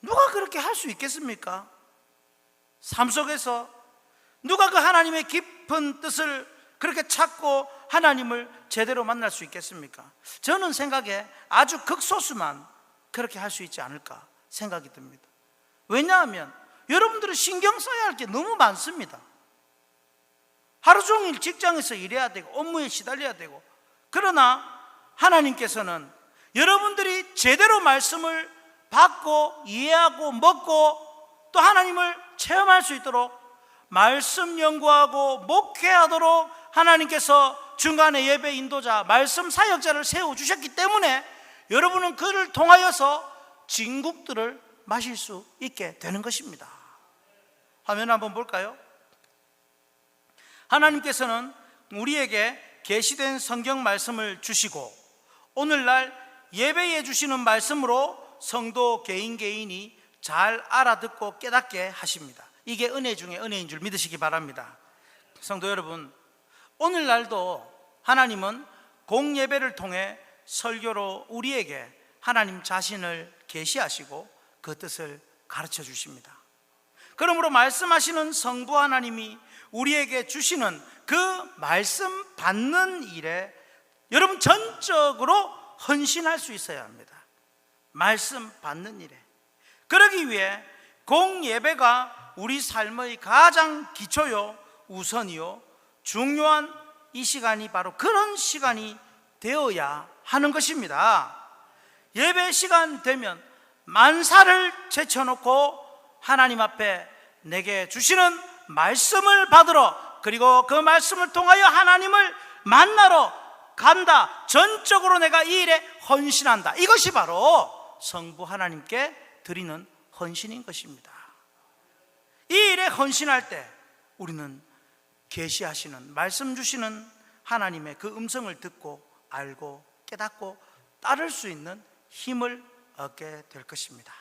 누가 그렇게 할 수 있겠습니까? 삶 속에서 누가 그 하나님의 깊은 뜻을 그렇게 찾고 하나님을 제대로 만날 수 있겠습니까? 저는 생각에 아주 극소수만 그렇게 할 수 있지 않을까 생각이 듭니다. 왜냐하면 여러분들은 신경 써야 할 게 너무 많습니다. 하루 종일 직장에서 일해야 되고 업무에 시달려야 되고, 그러나 하나님께서는 여러분들이 제대로 말씀을 받고 이해하고 먹고 또 하나님을 체험할 수 있도록 말씀 연구하고 목회하도록 하나님께서 중간에 예배 인도자, 말씀 사역자를 세워주셨기 때문에 여러분은 그를 통하여서 진국들을 마실 수 있게 되는 것입니다. 화면 한번 볼까요? 하나님께서는 우리에게 계시된 성경 말씀을 주시고 오늘날 예배해 주시는 말씀으로 성도 개인이 잘 알아듣고 깨닫게 하십니다. 이게 은혜 중에 은혜인 줄 믿으시기 바랍니다. 성도 여러분, 오늘날도 하나님은 공예배를 통해 설교로 우리에게 하나님 자신을 계시하시고 그 뜻을 가르쳐 주십니다. 그러므로 말씀하시는 성부 하나님이 우리에게 주시는 그 말씀 받는 일에 여러분 전적으로 헌신할 수 있어야 합니다. 말씀 받는 일에. 그러기 위해 공예배가 우리 삶의 가장 기초요, 우선이요, 중요한 이 시간이 바로 그런 시간이 되어야 하는 것입니다. 예배 시간 되면 만사를 제쳐놓고 하나님 앞에 내게 주시는 말씀을 받으러, 그리고 그 말씀을 통하여 하나님을 만나러 간다. 전적으로 내가 이 일에 헌신한다. 이것이 바로 성부 하나님께 드리는 헌신인 것입니다. 이 일에 헌신할 때 우리는 계시하시는, 말씀 주시는 하나님의 그 음성을 듣고 알고 깨닫고 따를 수 있는 힘을 얻게 될 것입니다.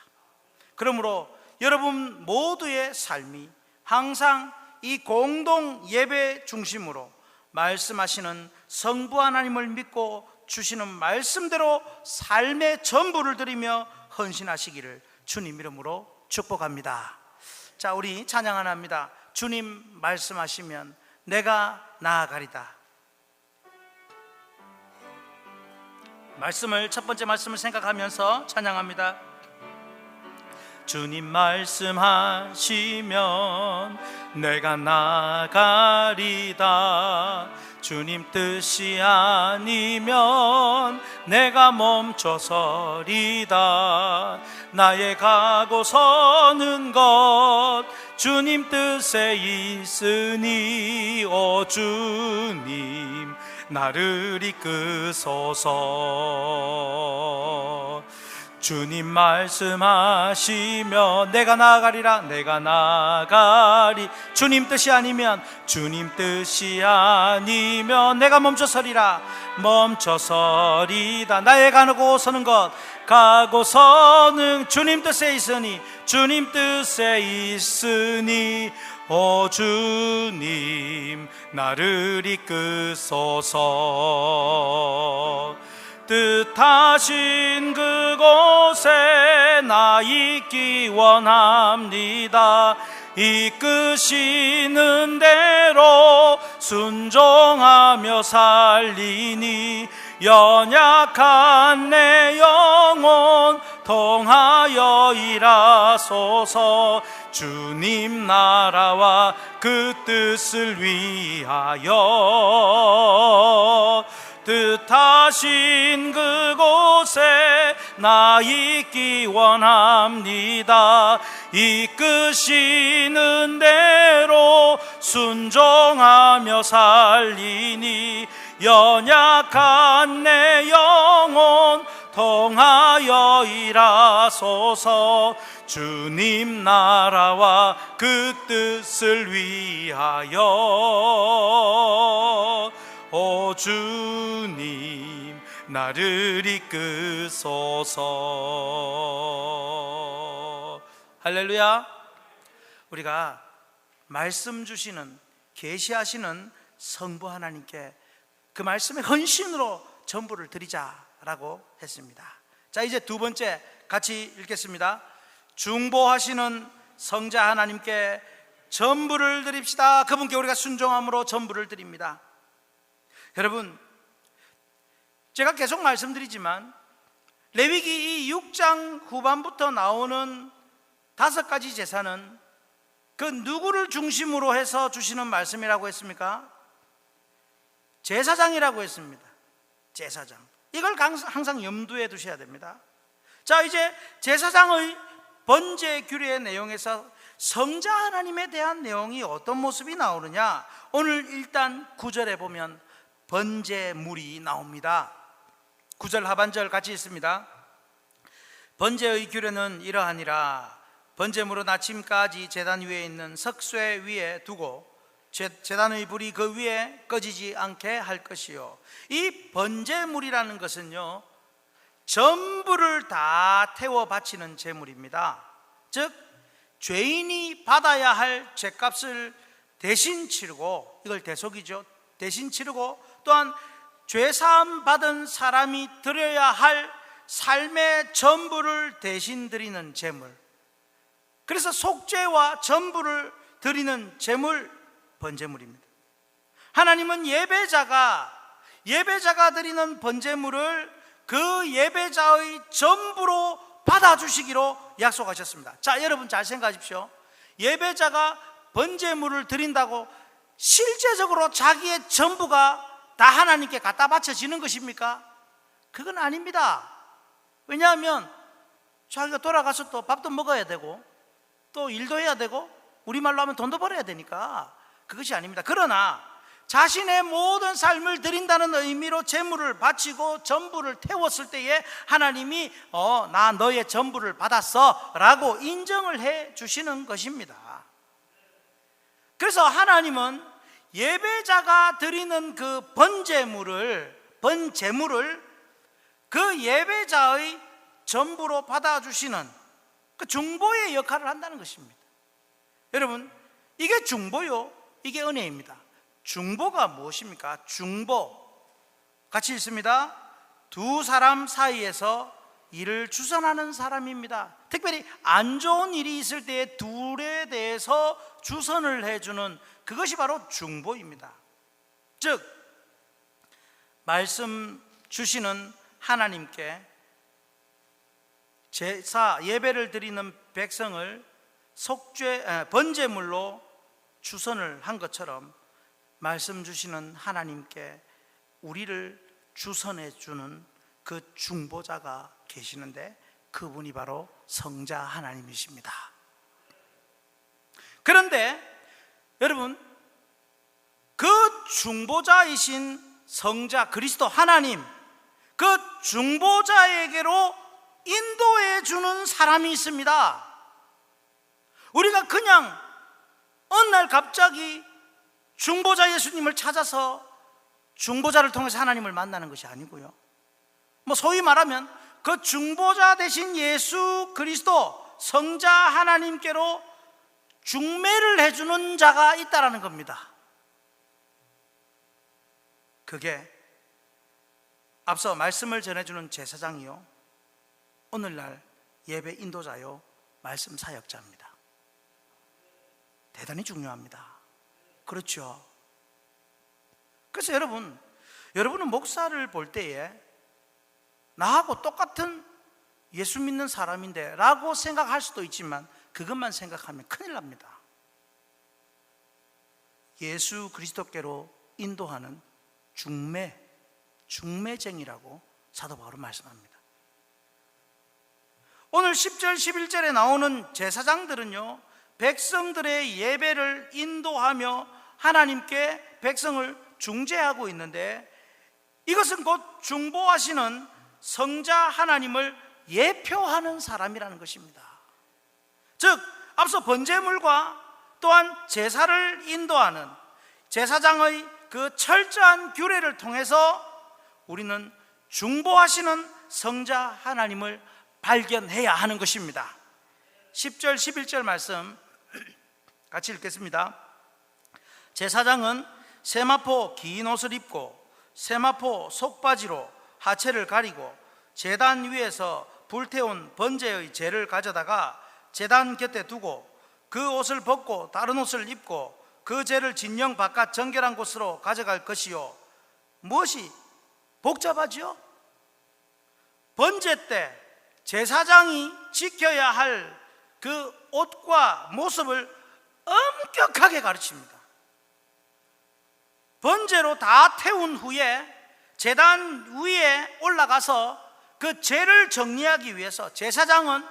그러므로 여러분 모두의 삶이 항상 이 공동 예배 중심으로 말씀하시는 성부 하나님을 믿고 주시는 말씀대로 삶의 전부를 드리며 헌신하시기를 주님 이름으로 축복합니다. 자, 우리 찬양 하나 합니다. 주님 말씀하시면 내가 나아가리다. 말씀을, 첫 번째 말씀을 생각하면서 찬양합니다. 주님 말씀하시면 내가 나가리다. 주님 뜻이 아니면 내가 멈춰서리다. 나의 가고 서는 것 주님 뜻에 있으니 오 주님 나를 이끄소서. 주님 말씀하시면 내가 나아가리라. 내가 나아가리. 주님 뜻이 아니면, 주님 뜻이 아니면 내가 멈춰서리라. 멈춰서리다. 나의 가고 서는 것, 가고 서는 주님 뜻에 있으니, 주님 뜻에 있으니 오 주님 나를 이끄소서. 뜻하신 그곳에 나 있기 원합니다. 이끄시는 대로 순종하며 살리니 연약한 내 영혼 통하여 일하소서. 주님 나라와 그 뜻을 위하여 뜻하신 그곳에 나 있기 원합니다. 이끄시는 대로 순종하며 살리니 연약한 내 영혼 통하여 일하소서. 주님 나라와 그 뜻을 위하여 오 주님 나를 이끄소서. 할렐루야. 우리가 말씀 주시는, 계시하시는 성부 하나님께 그 말씀의 헌신으로 전부를 드리자라고 했습니다. 자, 이제 두 번째 같이 읽겠습니다. 중보하시는 성자 하나님께 전부를 드립시다. 그분께 우리가 순종함으로 전부를 드립니다. 여러분, 제가 계속 말씀드리지만 레위기 이 6장 후반부터 나오는 5가지 제사는 그 누구를 중심으로 해서 주시는 말씀이라고 했습니까? 제사장이라고 했습니다. 제사장. 이걸 항상 염두에 두셔야 됩니다. 자, 이제 제사장의 번제 규례의 내용에서 성자 하나님에 대한 내용이 어떤 모습이 나오느냐? 오늘 일단 9절에 보면 번제물이 나옵니다. 9절 하반절 같이 있습니다. 번제의 규례는 이러하니라. 번제물은 아침까지 제단 위에 있는 석쇠 위에 두고 제단의 불이 그 위에 꺼지지 않게 할 것이요. 이 번제물이라는 것은요, 전부를 다 태워 바치는 제물입니다. 즉 죄인이 받아야 할 죄값을 대신 치르고, 이걸 대속이죠, 대신 치르고, 또한 죄사함 받은 사람이 드려야 할 삶의 전부를 대신 드리는 제물, 그래서 속죄와 전부를 드리는 제물, 번제물입니다. 하나님은 예배자가 드리는 번제물을 그 예배자의 전부로 받아주시기로 약속하셨습니다. 자, 여러분 잘 생각하십시오. 예배자가 번제물을 드린다고 실제적으로 자기의 전부가 다 하나님께 갖다 바쳐지는 것입니까? 그건 아닙니다. 왜냐하면 자기가 돌아가서 또 밥도 먹어야 되고 또 일도 해야 되고 우리말로 하면 돈도 벌어야 되니까 그것이 아닙니다. 그러나 자신의 모든 삶을 드린다는 의미로 제물을 바치고 전부를 태웠을 때에 하나님이 나 너의 전부를 받았어 라고 인정을 해 주시는 것입니다. 그래서 하나님은 예배자가 드리는 그 번제물을 그 예배자의 전부로 받아주시는 그 중보의 역할을 한다는 것입니다. 여러분, 이게 중보요, 이게 은혜입니다. 중보가 무엇입니까? 중보, 같이 읽습니다. 두 사람 사이에서 일을 주선하는 사람입니다. 특별히 안 좋은 일이 있을 때 둘에 대해서 주선을 해주는 그것이 바로 중보입니다. 즉 말씀 주시는 하나님께 제사 예배를 드리는 백성을 번제물로 주선을 한 것처럼 말씀 주시는 하나님께 우리를 주선해 주는 그 중보자가 계시는데 그분이 바로 성자 하나님이십니다. 그런데 여러분, 그 중보자이신 성자 그리스도 하나님, 그 중보자에게로 인도해 주는 사람이 있습니다. 우리가 그냥 어느 날 갑자기 중보자 예수님을 찾아서 중보자를 통해서 하나님을 만나는 것이 아니고요, 소위 말하면 그 중보자 대신 예수 그리스도 성자 하나님께로 중매를 해주는 자가 있다라는 겁니다. 그게 앞서 말씀을 전해주는 제사장이요, 오늘날 예배 인도자요, 말씀 사역자입니다. 대단히 중요합니다. 그렇죠? 그래서 여러분은 목사를 볼 때에 나하고 똑같은 예수 믿는 사람인데 라고 생각할 수도 있지만 그것만 생각하면 큰일 납니다. 예수 그리스도께로 인도하는 중매쟁이라고 사도 바울은 말씀합니다. 오늘 10절 11절에 나오는 제사장들은요, 백성들의 예배를 인도하며 하나님께 백성을 중재하고 있는데, 이것은 곧 중보하시는 성자 하나님을 예표하는 사람이라는 것입니다. 즉 앞서 번제물과 또한 제사를 인도하는 제사장의 그 철저한 규례를 통해서 우리는 중보하시는 성자 하나님을 발견해야 하는 것입니다. 10절 11절 말씀 같이 읽겠습니다. 제사장은 세마포 긴 옷을 입고 세마포 속바지로 하체를 가리고 제단 위에서 불태운 번제의 재를 가져다가 제단 곁에 두고 그 옷을 벗고 다른 옷을 입고 그 재를 진영 바깥 정결한 곳으로 가져갈 것이요. 무엇이 복잡하지요? 번제 때 제사장이 지켜야 할 그 옷과 모습을 엄격하게 가르칩니다. 번제로 다 태운 후에 제단 위에 올라가서 그 죄를 정리하기 위해서 제사장은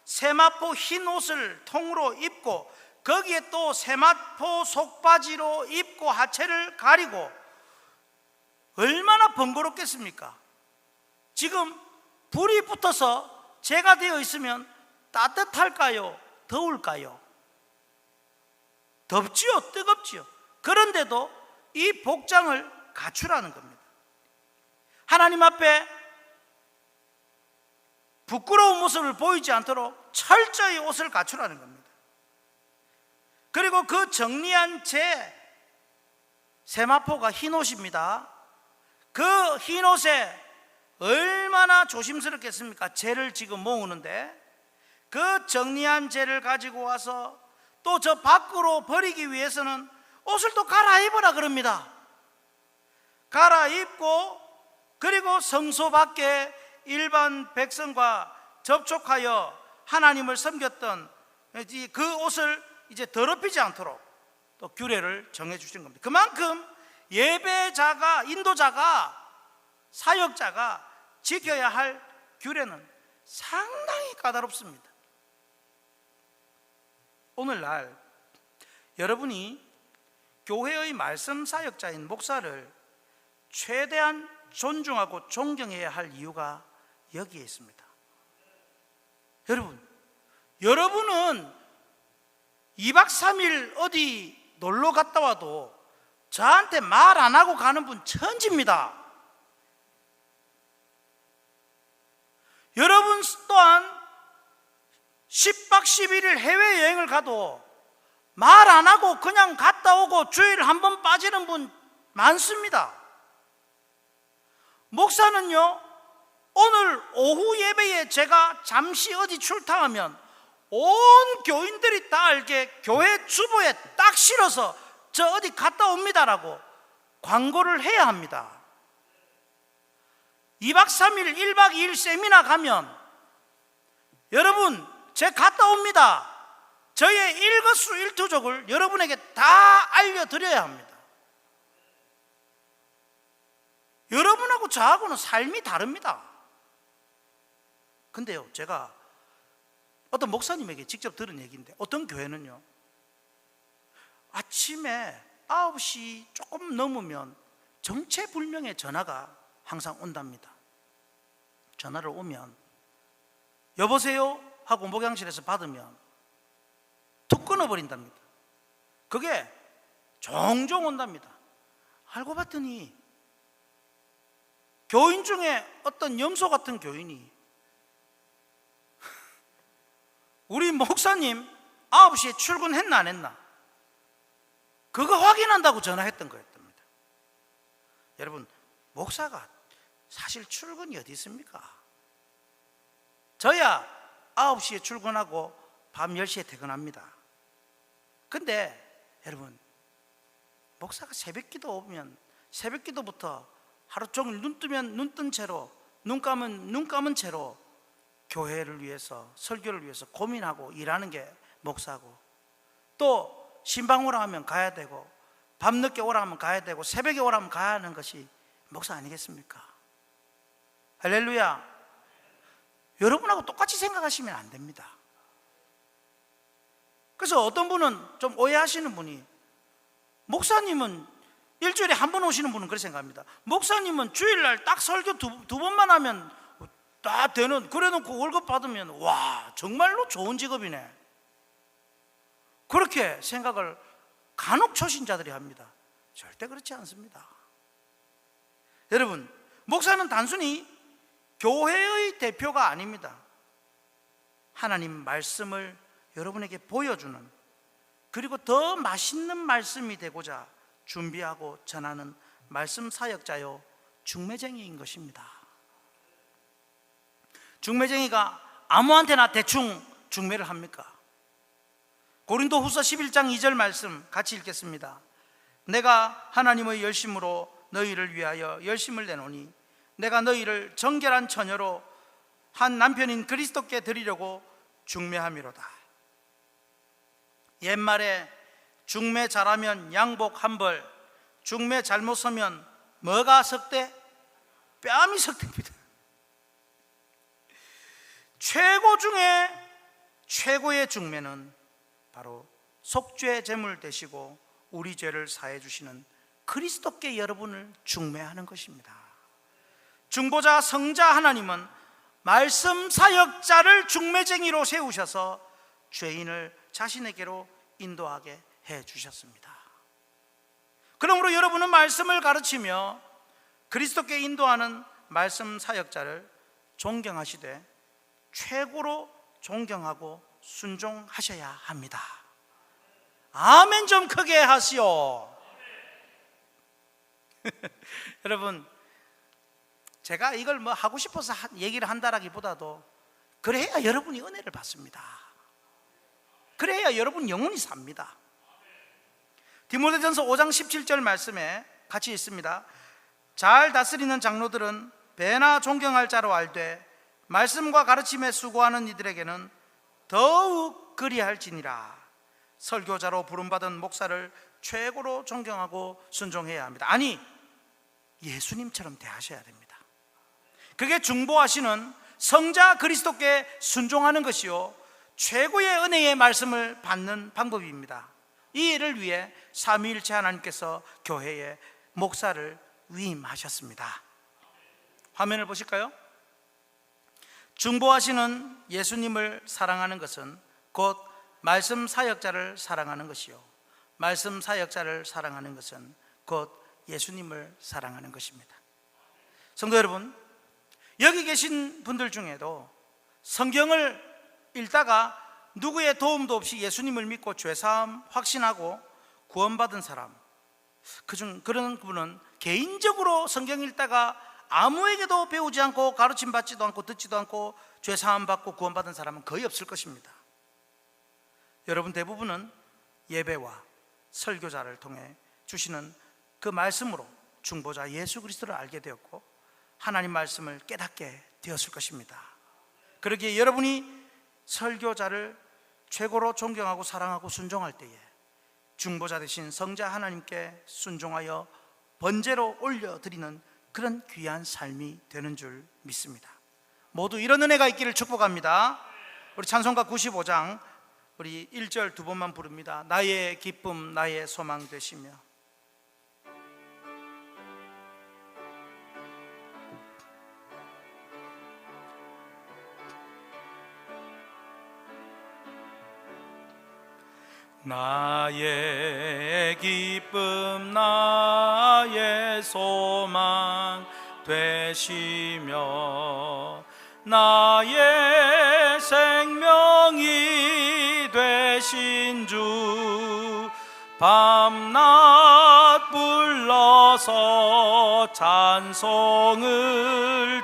세마포 흰 옷을 통으로 입고 거기에 또 세마포 속바지로 입고 하체를 가리고, 얼마나 번거롭겠습니까? 지금 불이 붙어서 재가 되어 있으면 따뜻할까요? 더울까요? 덥지요? 뜨겁지요? 그런데도 이 복장을 갖추라는 겁니다. 하나님 앞에 부끄러운 모습을 보이지 않도록 철저히 옷을 갖추라는 겁니다. 그리고 그 정리한 제 세마포가 흰 옷입니다. 그 흰 옷에 얼마나 조심스럽겠습니까? 재를 지금 모으는데, 그 정리한 재를 가지고 와서 또 저 밖으로 버리기 위해서는 옷을 또 갈아입으라 그럽니다. 갈아입고, 그리고 성소 밖에 일반 백성과 접촉하여 하나님을 섬겼던 그 옷을 이제 더럽히지 않도록 또 규례를 정해 주신 겁니다. 그만큼 예배자가, 인도자가, 사역자가 지켜야 할 규례는 상당히 까다롭습니다. 오늘날 여러분이 교회의 말씀 사역자인 목사를 최대한 존중하고 존경해야 할 이유가 여기에 있습니다. 여러분은 2박 3일 어디 놀러 갔다 와도 저한테 말 안 하고 가는 분 천지입니다. 여러분 또한 10박 11일 해외여행을 가도 말 안 하고 그냥 갔다 오고 주일 한 번 빠지는 분 많습니다. 목사는요, 오늘 오후 예배에 제가 잠시 어디 출타하면 온 교인들이 다 알게 교회 주보에 딱 실어서 저 어디 갔다 옵니다라고 광고를 해야 합니다. 2박 3일 1박 2일 세미나 가면 여러분 제 갔다 옵니다, 저의 일거수일투족을 여러분에게 다 알려드려야 합니다. 여러분하고 저하고는 삶이 다릅니다. 근데요, 제가 어떤 목사님에게 직접 들은 얘기인데, 어떤 교회는요 아침에 9시 조금 넘으면 정체불명의 전화가 항상 온답니다. 전화를 오면 여보세요 하고 목양실에서 받으면 툭 끊어버린답니다. 그게 종종 온답니다. 알고 봤더니 교인 중에 어떤 염소 같은 교인이 우리 목사님 9시에 출근했나 안 했나 그거 확인한다고 전화했던 거였답니다. 여러분, 목사가 사실 출근이 어디 있습니까? 저야 9시에 출근하고 밤 10시에 퇴근합니다. 근데 여러분, 목사가 새벽기도 오면 새벽기도부터 하루 종일 눈 뜨면 눈 뜬 채로, 눈 감은 눈 감은 채로 교회를 위해서, 설교를 위해서 고민하고 일하는 게 목사고, 또 신방 오라 하면 가야 되고, 밤늦게 오라 하면 가야 되고, 새벽에 오라 하면 가야 하는 것이 목사 아니겠습니까? 할렐루야. 여러분하고 똑같이 생각하시면 안 됩니다. 그래서 어떤 분은 좀 오해하시는 분이, 목사님은 일주일에 한 번 오시는 분은 그렇게 생각합니다. 목사님은 주일날 딱 설교 두 번만 하면 다 되는, 그래 놓고 월급 받으면 와, 정말로 좋은 직업이네, 그렇게 생각을 간혹 초신자들이 합니다. 절대 그렇지 않습니다. 여러분, 목사는 단순히 교회의 대표가 아닙니다. 하나님 말씀을 여러분에게 보여주는, 그리고 더 맛있는 말씀이 되고자 준비하고 전하는 말씀 사역자요 중매쟁이인 것입니다. 중매쟁이가 아무한테나 대충 중매를 합니까? 고린도후서 11장 2절 말씀 같이 읽겠습니다. 내가 하나님의 열심으로 너희를 위하여 열심을 내노니 내가 너희를 정결한 처녀로 한 남편인 그리스도께 드리려고 중매함이로다. 옛말에 중매 잘하면 양복 한 벌, 중매 잘못 서면 뭐가 석대? 뺨이 석대입니다. 최고 중에 최고의 중매는 바로 속죄 제물 되시고 우리 죄를 사해 주시는 그리스도께 여러분을 중매하는 것입니다. 중보자 성자 하나님은 말씀 사역자를 중매쟁이로 세우셔서 죄인을 자신에게로 인도하게 해 주셨습니다. 그러므로 여러분은 말씀을 가르치며 그리스도께 인도하는 말씀 사역자를 존경하시되 최고로 존경하고 순종하셔야 합니다. 아멘 좀 크게 하시오. 여러분, 제가 이걸 뭐 하고 싶어서 얘기를 한다라기보다도 그래야 여러분이 은혜를 받습니다. 그래야 여러분 영혼이 삽니다. 디모데전서 5장 17절 말씀에 같이 있습니다. 잘 다스리는 장로들은 배나 존경할 자로 알되 말씀과 가르침에 수고하는 이들에게는 더욱 그리할지니라. 설교자로 부름받은 목사를 최고로 존경하고 순종해야 합니다. 아니, 예수님처럼 대하셔야 됩니다. 그게 중보하시는 성자 그리스도께 순종하는 것이요 최고의 은혜의 말씀을 받는 방법입니다. 이 일을 위해 삼위일체 하나님께서 교회에 목사를 위임하셨습니다. 화면을 보실까요? 중보하시는 예수님을 사랑하는 것은 곧 말씀 사역자를 사랑하는 것이요 말씀 사역자를 사랑하는 것은 곧 예수님을 사랑하는 것입니다. 성도 여러분, 여기 계신 분들 중에도 성경을 읽다가 누구의 도움도 없이 예수님을 믿고 죄사함 확신하고 구원받은 사람, 그런 분은 개인적으로 성경 읽다가 아무에게도 배우지 않고 가르침 받지도 않고 듣지도 않고 죄사함 받고 구원받은 사람은 거의 없을 것입니다. 여러분 대부분은 예배와 설교자를 통해 주시는 그 말씀으로 중보자 예수 그리스도를 알게 되었고 하나님 말씀을 깨닫게 되었을 것입니다. 그러기에 여러분이 설교자를 최고로 존경하고 사랑하고 순종할 때에 중보자 되신 성자 하나님께 순종하여 번제로 올려드리는 그런 귀한 삶이 되는 줄 믿습니다. 모두 이런 은혜가 있기를 축복합니다. 우리 찬송가 95장 우리 1절 두 번만 부릅니다. 나의 기쁨 나의 소망 되시며. 나의 기쁨 나의 소망 되시며 나의 생명이 되신 주 밤낮 불러서 찬송을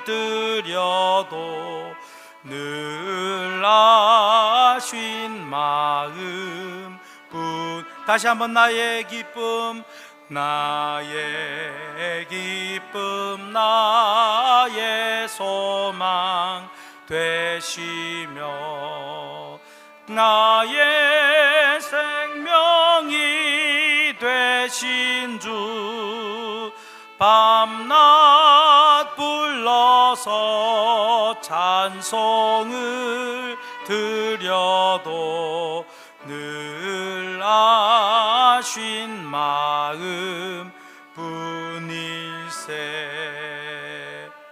드려도 늘 아신 마음 다시 한번 나의 기쁨 나의 기쁨 나의 소망 되시며 나의 생명이 되신 주 밤낮 불러서 찬송을 드려도 늘 아신 마음 뿐일세.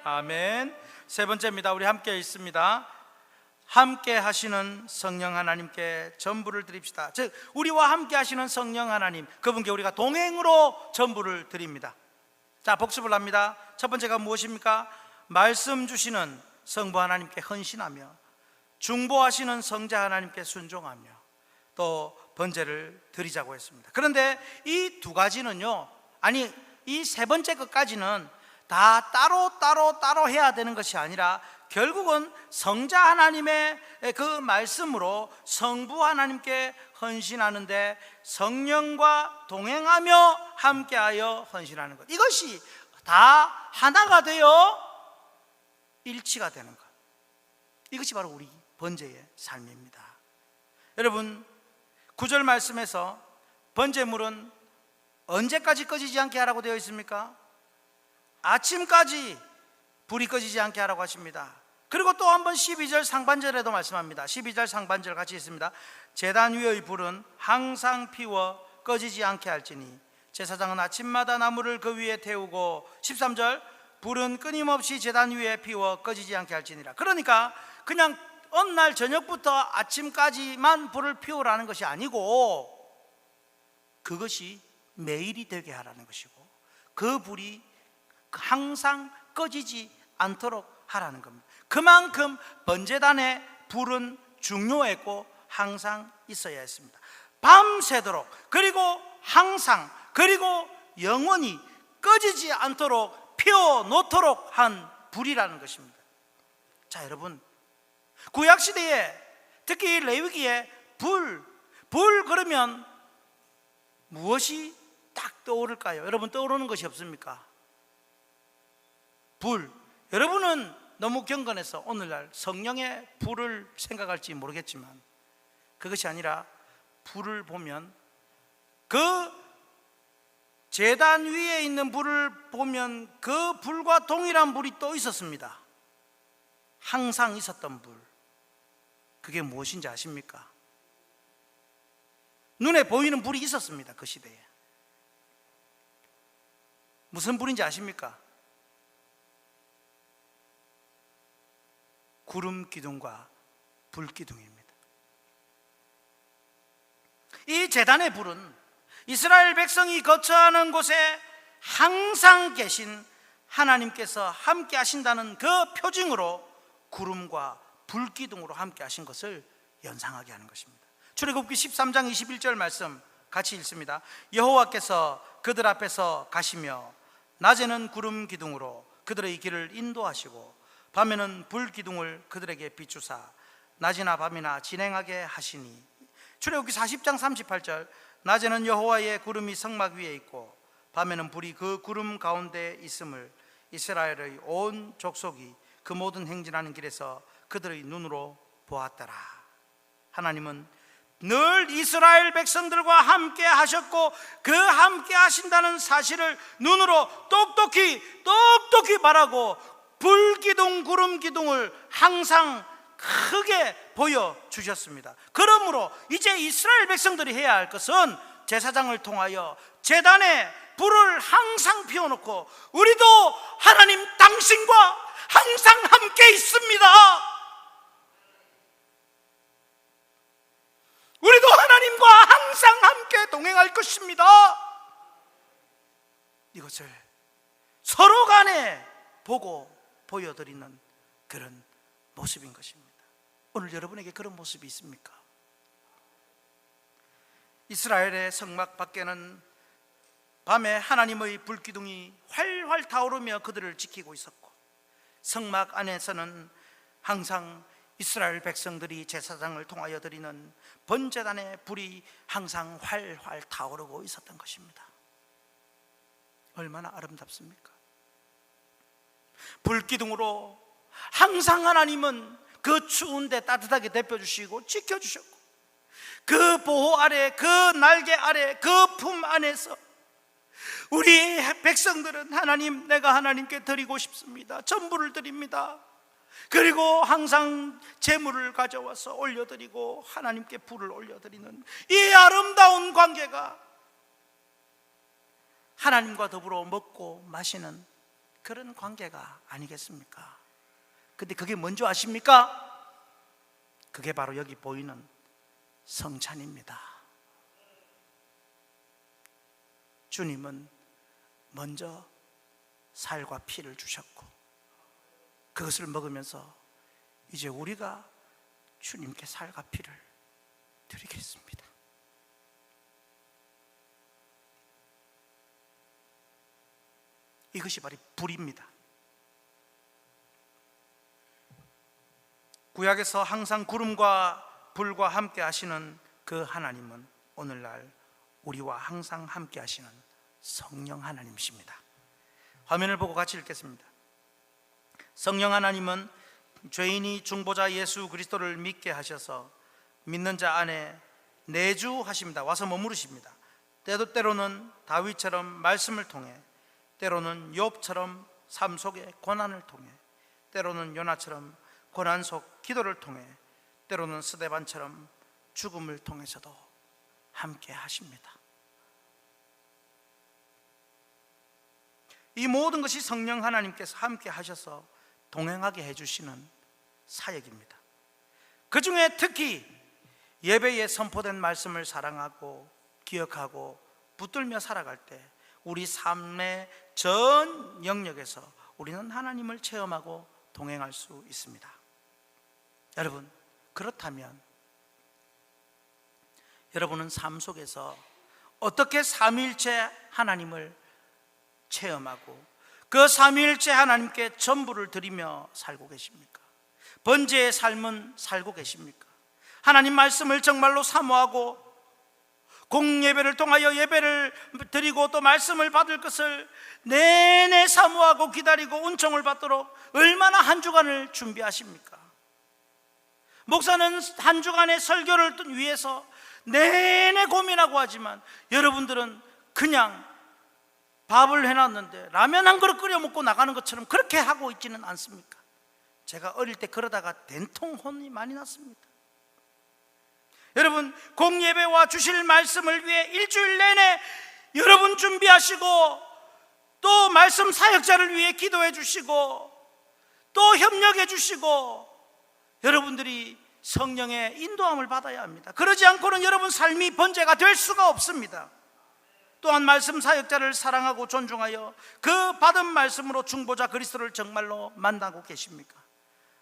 아멘. 세 번째입니다. 우리 함께 읽습니다. 함께 하시는 성령 하나님께 전부를 드립시다. 즉 우리와 함께 하시는 성령 하나님, 그분께 우리가 동행으로 전부를 드립니다. 자, 복습을 합니다. 첫 번째가 무엇입니까? 말씀 주시는 성부 하나님께 헌신하며 중보하시는 성자 하나님께 순종하며 또 번제를 드리자고 했습니다. 그런데 이 두 가지는요, 아니 이 세 번째 것까지는 다 따로 해야 되는 것이 아니라 결국은 성자 하나님의 그 말씀으로 성부 하나님께 헌신하는데 성령과 동행하며 함께하여 헌신하는 것, 이것이 다 하나가 되어 일치가 되는 것, 이것이 바로 우리 번제의 삶입니다. 여러분, 9절 말씀에서 번제물은 언제까지 꺼지지 않게 하라고 되어 있습니까? 아침까지 불이 꺼지지 않게 하라고 하십니다. 그리고 또 한 번 12절 상반절에도 말씀합니다. 12절 상반절 같이 있습니다. 제단 위의 불은 항상 피워 꺼지지 않게 할지니 제사장은 아침마다 나무를 그 위에 태우고 13절 불은 끊임없이 제단 위에 피워 꺼지지 않게 할지니라. 그러니까 그냥 어느 날 저녁부터 아침까지만 불을 피우라는 것이 아니고 그것이 매일이 되게 하라는 것이고 그 불이 항상 꺼지지 않도록 하라는 겁니다. 그만큼 번제단의 불은 중요했고 항상 있어야 했습니다. 밤새도록, 그리고 항상, 그리고 영원히 꺼지지 않도록 피워놓도록 한 불이라는 것입니다. 자, 여러분, 구약시대에 특히 레위기에 불 그러면 무엇이 딱 떠오를까요? 여러분, 떠오르는 것이 없습니까? 불. 여러분은 너무 경건해서 오늘날 성령의 불을 생각할지 모르겠지만 그것이 아니라 불을 보면 그 제단 위에 있는 불을 보면 그 불과 동일한 불이 또 있었습니다. 항상 있었던 불. 그게 무엇인지 아십니까? 눈에 보이는 불이 있었습니다. 그 시대에. 무슨 불인지 아십니까? 구름 기둥과 불 기둥입니다. 이 제단의 불은 이스라엘 백성이 거처하는 곳에 항상 계신 하나님께서 함께 하신다는 그 표징으로 구름과 불 기둥으로 함께 하신 것을 연상하게 하는 것입니다. 출애굽기 13장 21절 말씀 같이 읽습니다. 여호와께서 그들 앞에서 가시며 낮에는 구름 기둥으로 그들의 길을 인도하시고 밤에는 불 기둥을 그들에게 비추사 낮이나 밤이나 진행하게 하시니. 출애굽기 40장 38절 낮에는 여호와의 구름이 성막 위에 있고 밤에는 불이 그 구름 가운데 있음을 이스라엘의 온 족속이 그 모든 행진하는 길에서 그들의 눈으로 보았더라. 하나님은 늘 이스라엘 백성들과 함께 하셨고 그 함께 하신다는 사실을 눈으로 똑똑히 바라고 불기둥 구름기둥을 항상 크게 보여주셨습니다. 그러므로 이제 이스라엘 백성들이 해야 할 것은 제사장을 통하여 제단에 불을 항상 피워놓고 우리도 하나님 당신과 항상 함께 있습니다. 우리도 하나님과 항상 함께 동행할 것입니다. 이것을 서로 간에 보고 보여드리는 그런 모습인 것입니다. 오늘 여러분에게 그런 모습이 있습니까? 이스라엘의 성막 밖에는 밤에 하나님의 불기둥이 활활 타오르며 그들을 지키고 있었고 성막 안에서는 항상 이스라엘 백성들이 제사장을 통하여 드리는 번제단의 불이 항상 활활 타오르고 있었던 것입니다. 얼마나 아름답습니까? 불기둥으로 항상 하나님은 그 추운데 따뜻하게 데펴주시고 지켜주셨고 그 보호 아래, 그 날개 아래, 그 품 안에서 우리 백성들은 하나님, 내가 하나님께 드리고 싶습니다. 전부를 드립니다. 그리고 항상 제물을 가져와서 올려드리고 하나님께 불을 올려드리는 이 아름다운 관계가 하나님과 더불어 먹고 마시는 그런 관계가 아니겠습니까? 근데 그게 뭔지 아십니까? 그게 바로 여기 보이는 성찬입니다. 주님은 먼저 살과 피를 주셨고 그것을 먹으면서 이제 우리가 주님께 살과 피를 드리겠습니다. 이것이 바로 불입니다. 구약에서 항상 구름과 불과 함께 하시는 그 하나님은 오늘날 우리와 항상 함께 하시는 성령 하나님이십니다. 화면을 보고 같이 읽겠습니다. 성령 하나님은 죄인이 중보자 예수 그리스도를 믿게 하셔서 믿는 자 안에 내주하십니다. 와서 머무르십니다. 때로는 다윗처럼 말씀을 통해, 때로는 욥처럼 삶 속의 고난을 통해, 때로는 요나처럼 고난 속 기도를 통해, 때로는 스데반처럼 죽음을 통해서도 함께 하십니다. 이 모든 것이 성령 하나님께서 함께 하셔서 동행하게 해주시는 사역입니다. 그 중에 특히 예배에 선포된 말씀을 사랑하고 기억하고 붙들며 살아갈 때 우리 삶의 전 영역에서 우리는 하나님을 체험하고 동행할 수 있습니다. 여러분, 그렇다면 여러분은 삶 속에서 어떻게 삼위일체 하나님을 체험하고 그 삼위일체 하나님께 전부를 드리며 살고 계십니까? 번제의 삶은 살고 계십니까? 하나님 말씀을 정말로 사모하고 공예배를 통하여 예배를 드리고 또 말씀을 받을 것을 내내 사모하고 기다리고 은총을 받도록 얼마나 한 주간을 준비하십니까? 목사는 한 주간의 설교를 위해서 내내 고민하고 하지만 여러분들은 그냥 밥을 해놨는데 라면 한 그릇 끓여 먹고 나가는 것처럼 그렇게 하고 있지는 않습니까? 제가 어릴 때 그러다가 된통 혼이 많이 났습니다. 여러분, 공예배와 주실 말씀을 위해 일주일 내내 여러분 준비하시고 또 말씀 사역자를 위해 기도해 주시고 또 협력해 주시고 여러분들이 성령의 인도함을 받아야 합니다. 그러지 않고는 여러분 삶이 번제가 될 수가 없습니다. 또한 말씀 사역자를 사랑하고 존중하여 그 받은 말씀으로 중보자 그리스도를 정말로 만나고 계십니까?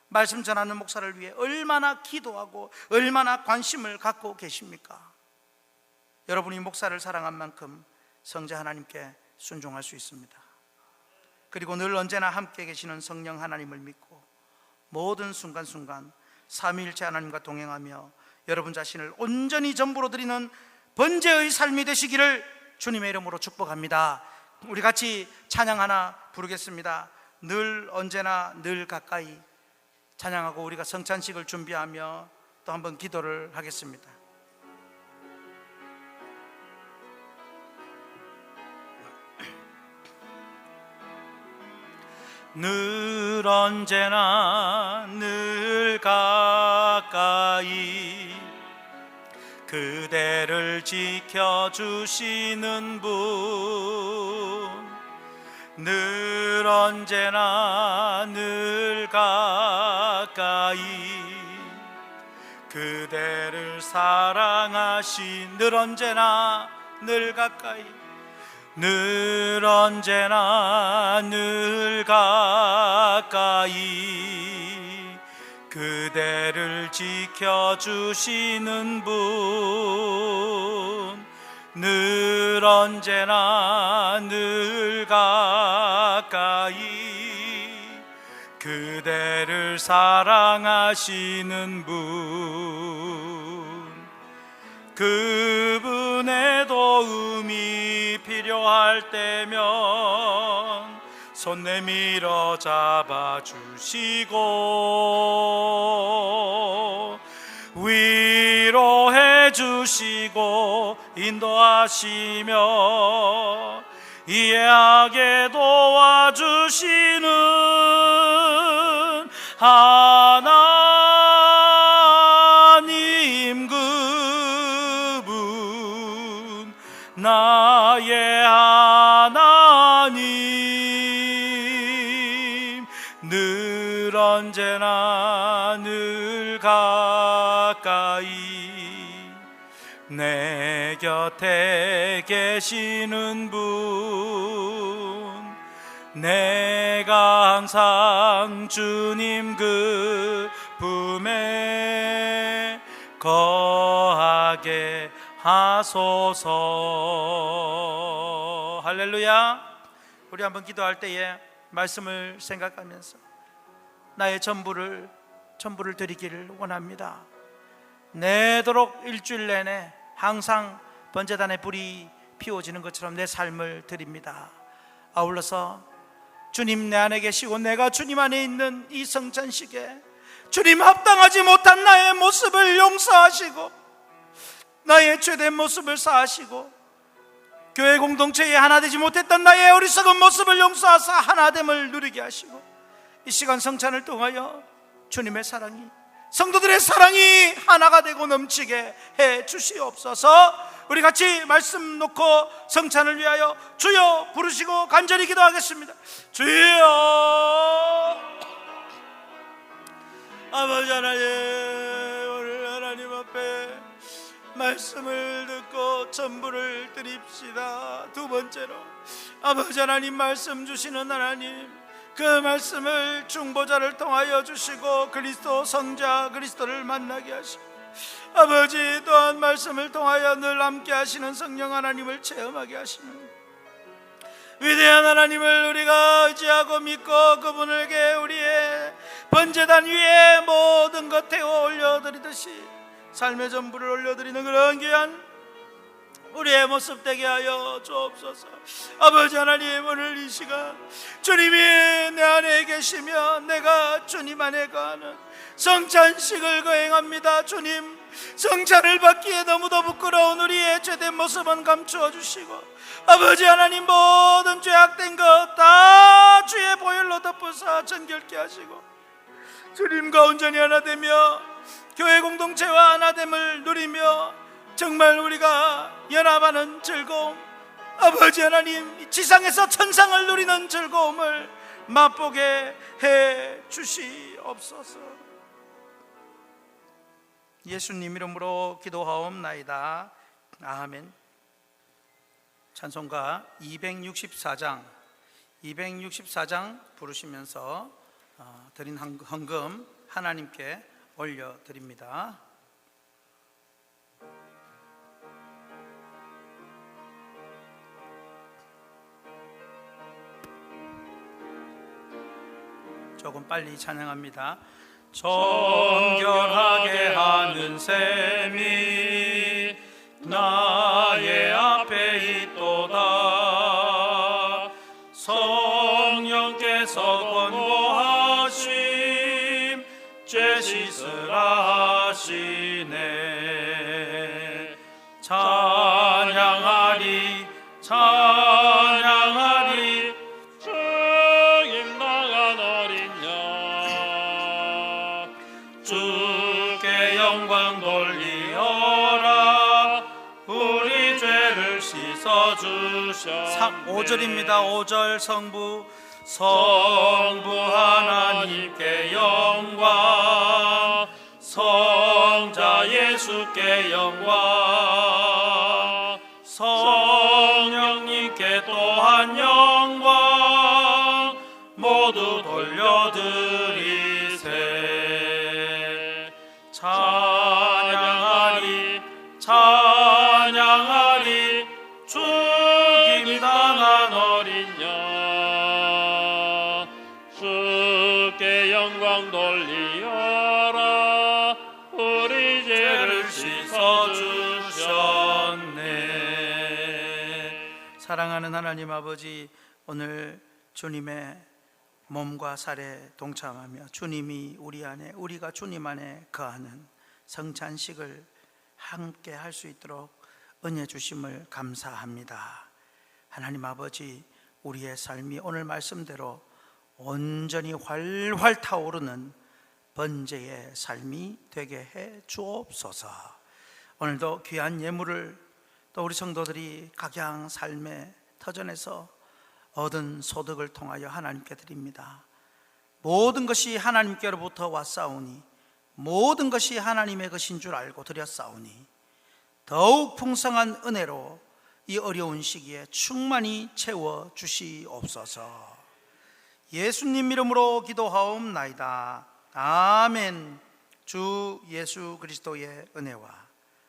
말씀 전하는 목사를 위해 얼마나 기도하고 얼마나 관심을 갖고 계십니까? 여러분이 목사를 사랑한 만큼 성자 하나님께 순종할 수 있습니다. 그리고 늘 언제나 함께 계시는 성령 하나님을 믿고 모든 순간순간 삼위일체 하나님과 동행하며 여러분 자신을 온전히 전부로 드리는 번제의 삶이 되시기를 주님의 이름으로 축복합니다. 우리 같이 찬양 하나 부르겠습니다. 늘 언제나 늘 가까이 찬양하고 우리가 성찬식을 준비하며 또 한번 기도를 하겠습니다. 늘 언제나 늘 가까이 그대를 지켜주시는 분, 늘 언제나 늘 가까이 그대를 사랑하신, 늘 언제나 늘 가까이, 늘 언제나 늘 가까이 그대를 지켜주시는 분, 늘 언제나 늘 가까이 그대를 사랑하시는 분, 그분의 도움이 필요할 때면 손 내밀어 잡아주시고 위로해 주시고 인도하시며 이해하게 도와주시는 하나님, 그분 나의 하나님, 늘 언제나 늘 가까이 내 곁에 계시는 분, 내가 항상 주님 그 품에 거하게 하소서. 할렐루야. 우리 한번 기도할 때에 말씀을 생각하면서 나의 전부를 드리기를 원합니다. 내도록 일주일 내내 항상 번제단의 불이 피워지는 것처럼 내 삶을 드립니다. 아울러서 주님 내 안에 계시고 내가 주님 안에 있는 이 성찬식에 주님 합당하지 못한 나의 모습을 용서하시고 나의 죄된 모습을 사하시고 교회 공동체에 하나 되지 못했던 나의 어리석은 모습을 용서하사 하나됨을 누리게 하시고 이 시간 성찬을 통하여 주님의 사랑이, 성도들의 사랑이 하나가 되고 넘치게 해 주시옵소서. 우리 같이 말씀 놓고 성찬을 위하여 주여 부르시고 간절히 기도하겠습니다. 주여. 아버지 하나님, 오늘 하나님 앞에 말씀을 듣고 전부를 드립시다. 두 번째로 아버지 하나님, 말씀 주시는 하나님, 그 말씀을 중보자를 통하여 주시고 그리스도 성자 그리스도를 만나게 하시고, 아버지 또한 말씀을 통하여 늘 함께 하시는 성령 하나님을 체험하게 하시는 위대한 하나님을 우리가 의지하고 믿고 그분에게 우리의 번제단 위에 모든 것 태워 올려드리듯이 삶의 전부를 올려드리는 그런 귀한 우리의 모습 되게 하여 주옵소서. 아버지 하나님, 오늘 이 시간 주님이 내 안에 계시며 내가 주님 안에 거하는 성찬식을 거행합니다. 주님, 성찬을 받기에 너무도 부끄러운 우리의 죄된 모습은 감추어 주시고, 아버지 하나님, 모든 죄악된 것 다 주의 보혈로 덮어서 정결케 하시고, 주님과 온전히 하나 되며 교회 공동체와 하나됨을 누리며 정말 우리가 연합하는 즐거움, 아버지 하나님, 지상에서 천상을 누리는 즐거움을 맛보게 해 주시옵소서. 예수님 이름으로 기도하옵나이다. 아멘. 찬송가 264장 부르시면서 드린 헌금 하나님께 올려드립니다. 조금 빨리 찬양합니다. 정결하게 하는 셈이 나의 앞에 있도다. 성령께서 권고하심 죄 씻으라 하시네. 찬양하리 찬양하리 죽임당한 어린 양 주께 영광 돌리어라. 우리 죄를 씻어주셨네. 5절입니다 5절. 성부 하나님께 영광, 성자 예수께 영광, 성령님께 또한 영광 모두 돌려드리세. 찬양하리 찬양하리 죽임당한 어린 양, 주께 영광 돌리어라. 우리 죄를 씻어주셨네. 사랑하는 하나님 아버지, 오늘 주님의 몸과 살에 동참하며 주님이 우리 안에, 우리가 주님 안에 거하는 성찬식을 함께 할 수 있도록 은혜 주심을 감사합니다. 하나님 아버지, 우리의 삶이 오늘 말씀대로 온전히 활활 타오르는 번제의 삶이 되게 해 주옵소서. 오늘도 귀한 예물을 또 우리 성도들이 각양 삶의 터전에서 얻은 소득을 통하여 하나님께 드립니다. 모든 것이 하나님께로부터 왔사오니, 모든 것이 하나님의 것인 줄 알고 드렸사오니 더욱 풍성한 은혜로 이 어려운 시기에 충만히 채워 주시옵소서. 예수님 이름으로 기도하옵나이다. 아멘. 주 예수 그리스도의 은혜와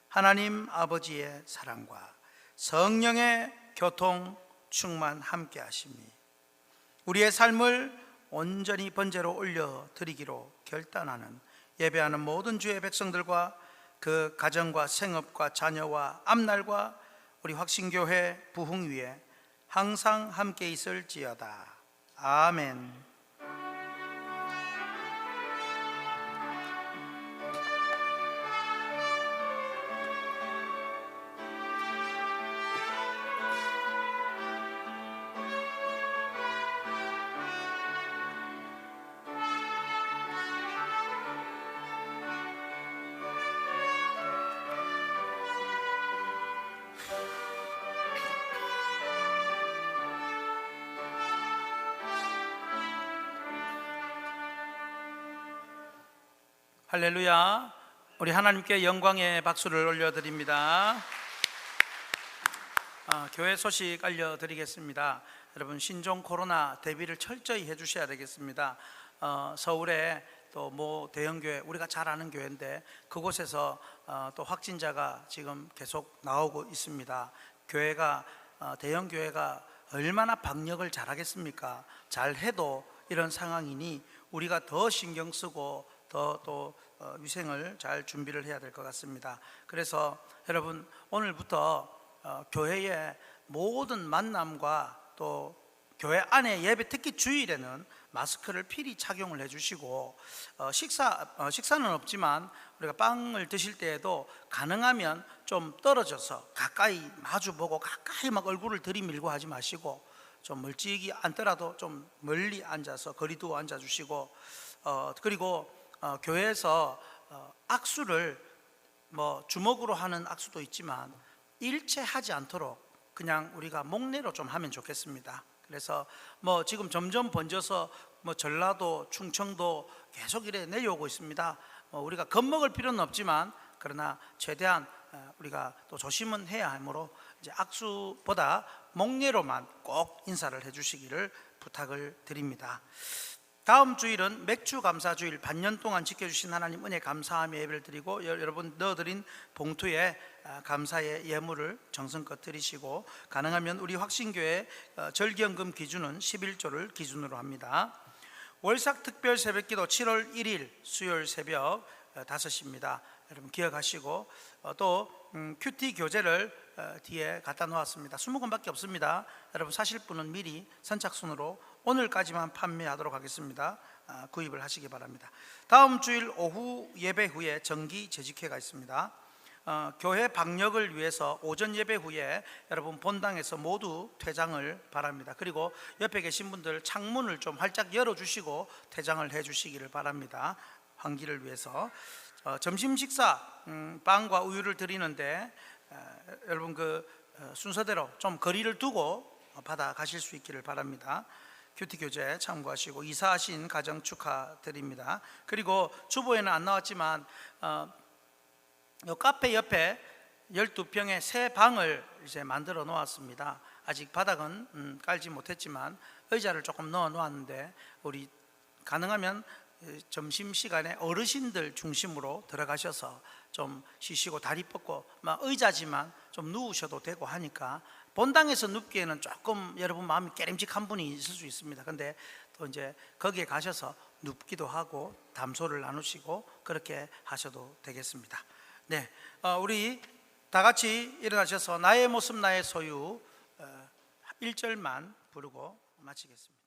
하나님 아버지의 사랑과 성령의 교통 충만 함께 하심이 우리의 삶을 온전히 번제로 올려드리기로 결단하는 예배하는 모든 주의 백성들과 그 가정과 생업과 자녀와 앞날과 우리 확신교회 부흥 위에 항상 함께 있을지어다. 아멘. 할렐루야. 우리 하나님께 영광의 박수를 올려드립니다. 교회 소식 알려드리겠습니다. 여러분, 신종 코로나 대비를 철저히 해주셔야 되겠습니다. 서울에 또 뭐 대형교회, 우리가 잘 아는 교회인데 그곳에서 또 확진자가 지금 계속 나오고 있습니다. 교회가 대형교회가 얼마나 방역을 잘하겠습니까? 잘해도 이런 상황이니 우리가 더 신경 쓰고 더 위생을 잘 준비를 해야 될 것 같습니다. 그래서 여러분, 오늘부터 교회의 모든 만남과 또 교회 안에 예배, 특히 주일에는 마스크를 필히 착용을 해주시고 식사는 없지만 우리가 빵을 드실 때에도 가능하면 좀 떨어져서 가까이 마주보고 가까이 막 얼굴을 들이밀고 하지 마시고 좀 멀찍이 앉더라도 좀 멀리 앉아서 거리 두어 앉아주시고 그리고 교회에서 악수를 뭐 주먹으로 하는 악수도 있지만 일체하지 않도록 그냥 우리가 목례로 좀 하면 좋겠습니다. 그래서 뭐 지금 점점 번져서 뭐 전라도, 충청도 계속 이래 내려오고 있습니다. 우리가 겁먹을 필요는 없지만 그러나 최대한 우리가 또 조심은 해야 하므로 이제 악수보다 목례로만 꼭 인사를 해주시기를 부탁을 드립니다. 다음 주일은 맥주 감사 주일, 반년 동안 지켜주신 하나님 은혜 감사하며 예배를 드리고 여러분 넣어드린 봉투에 감사의 예물을 정성껏 드리시고 가능하면 우리 확신교회 절기연금 기준은 11조를 기준으로 합니다. 월삭 특별 새벽기도 7월 1일 수요일 새벽 5시입니다. 여러분 기억하시고 또 큐티 교재를 뒤에 갖다 놓았습니다. 20권밖에 없습니다. 여러분 사실 분은 미리 선착순으로 오늘까지만 판매하도록 하겠습니다. 구입을 하시기 바랍니다. 다음 주일 오후 예배 후에 정기 재직회가 있습니다. 교회 방역을 위해서 오전 예배 후에 여러분 본당에서 모두 퇴장을 바랍니다. 그리고 옆에 계신 분들 창문을 좀 활짝 열어주시고 퇴장을 해주시기를 바랍니다. 환기를 위해서. 점심 식사 빵과 우유를 드리는데 여러분 그 순서대로 좀 거리를 두고 받아 가실 수 있기를 바랍니다. 큐티 교재 참고하시고 이사하신 가정 축하드립니다. 그리고 주보에는 안 나왔지만 요 카페 옆에 12평의 새 방을 이제 만들어 놓았습니다. 아직 바닥은 깔지 못했지만 의자를 조금 넣어 놓았는데 우리 가능하면 점심시간에 어르신들 중심으로 들어가셔서 좀 쉬시고 다리 뻗고 막 의자지만 좀 누우셔도 되고 하니까 본당에서 눕기에는 조금 여러분 마음이 깨림직한 분이 있을 수 있습니다. 근데 또 이제 거기에 가셔서 눕기도 하고 담소를 나누시고 그렇게 하셔도 되겠습니다. 네, 우리 다 같이 일어나셔서 나의 모습 나의 소유 1절만 부르고 마치겠습니다.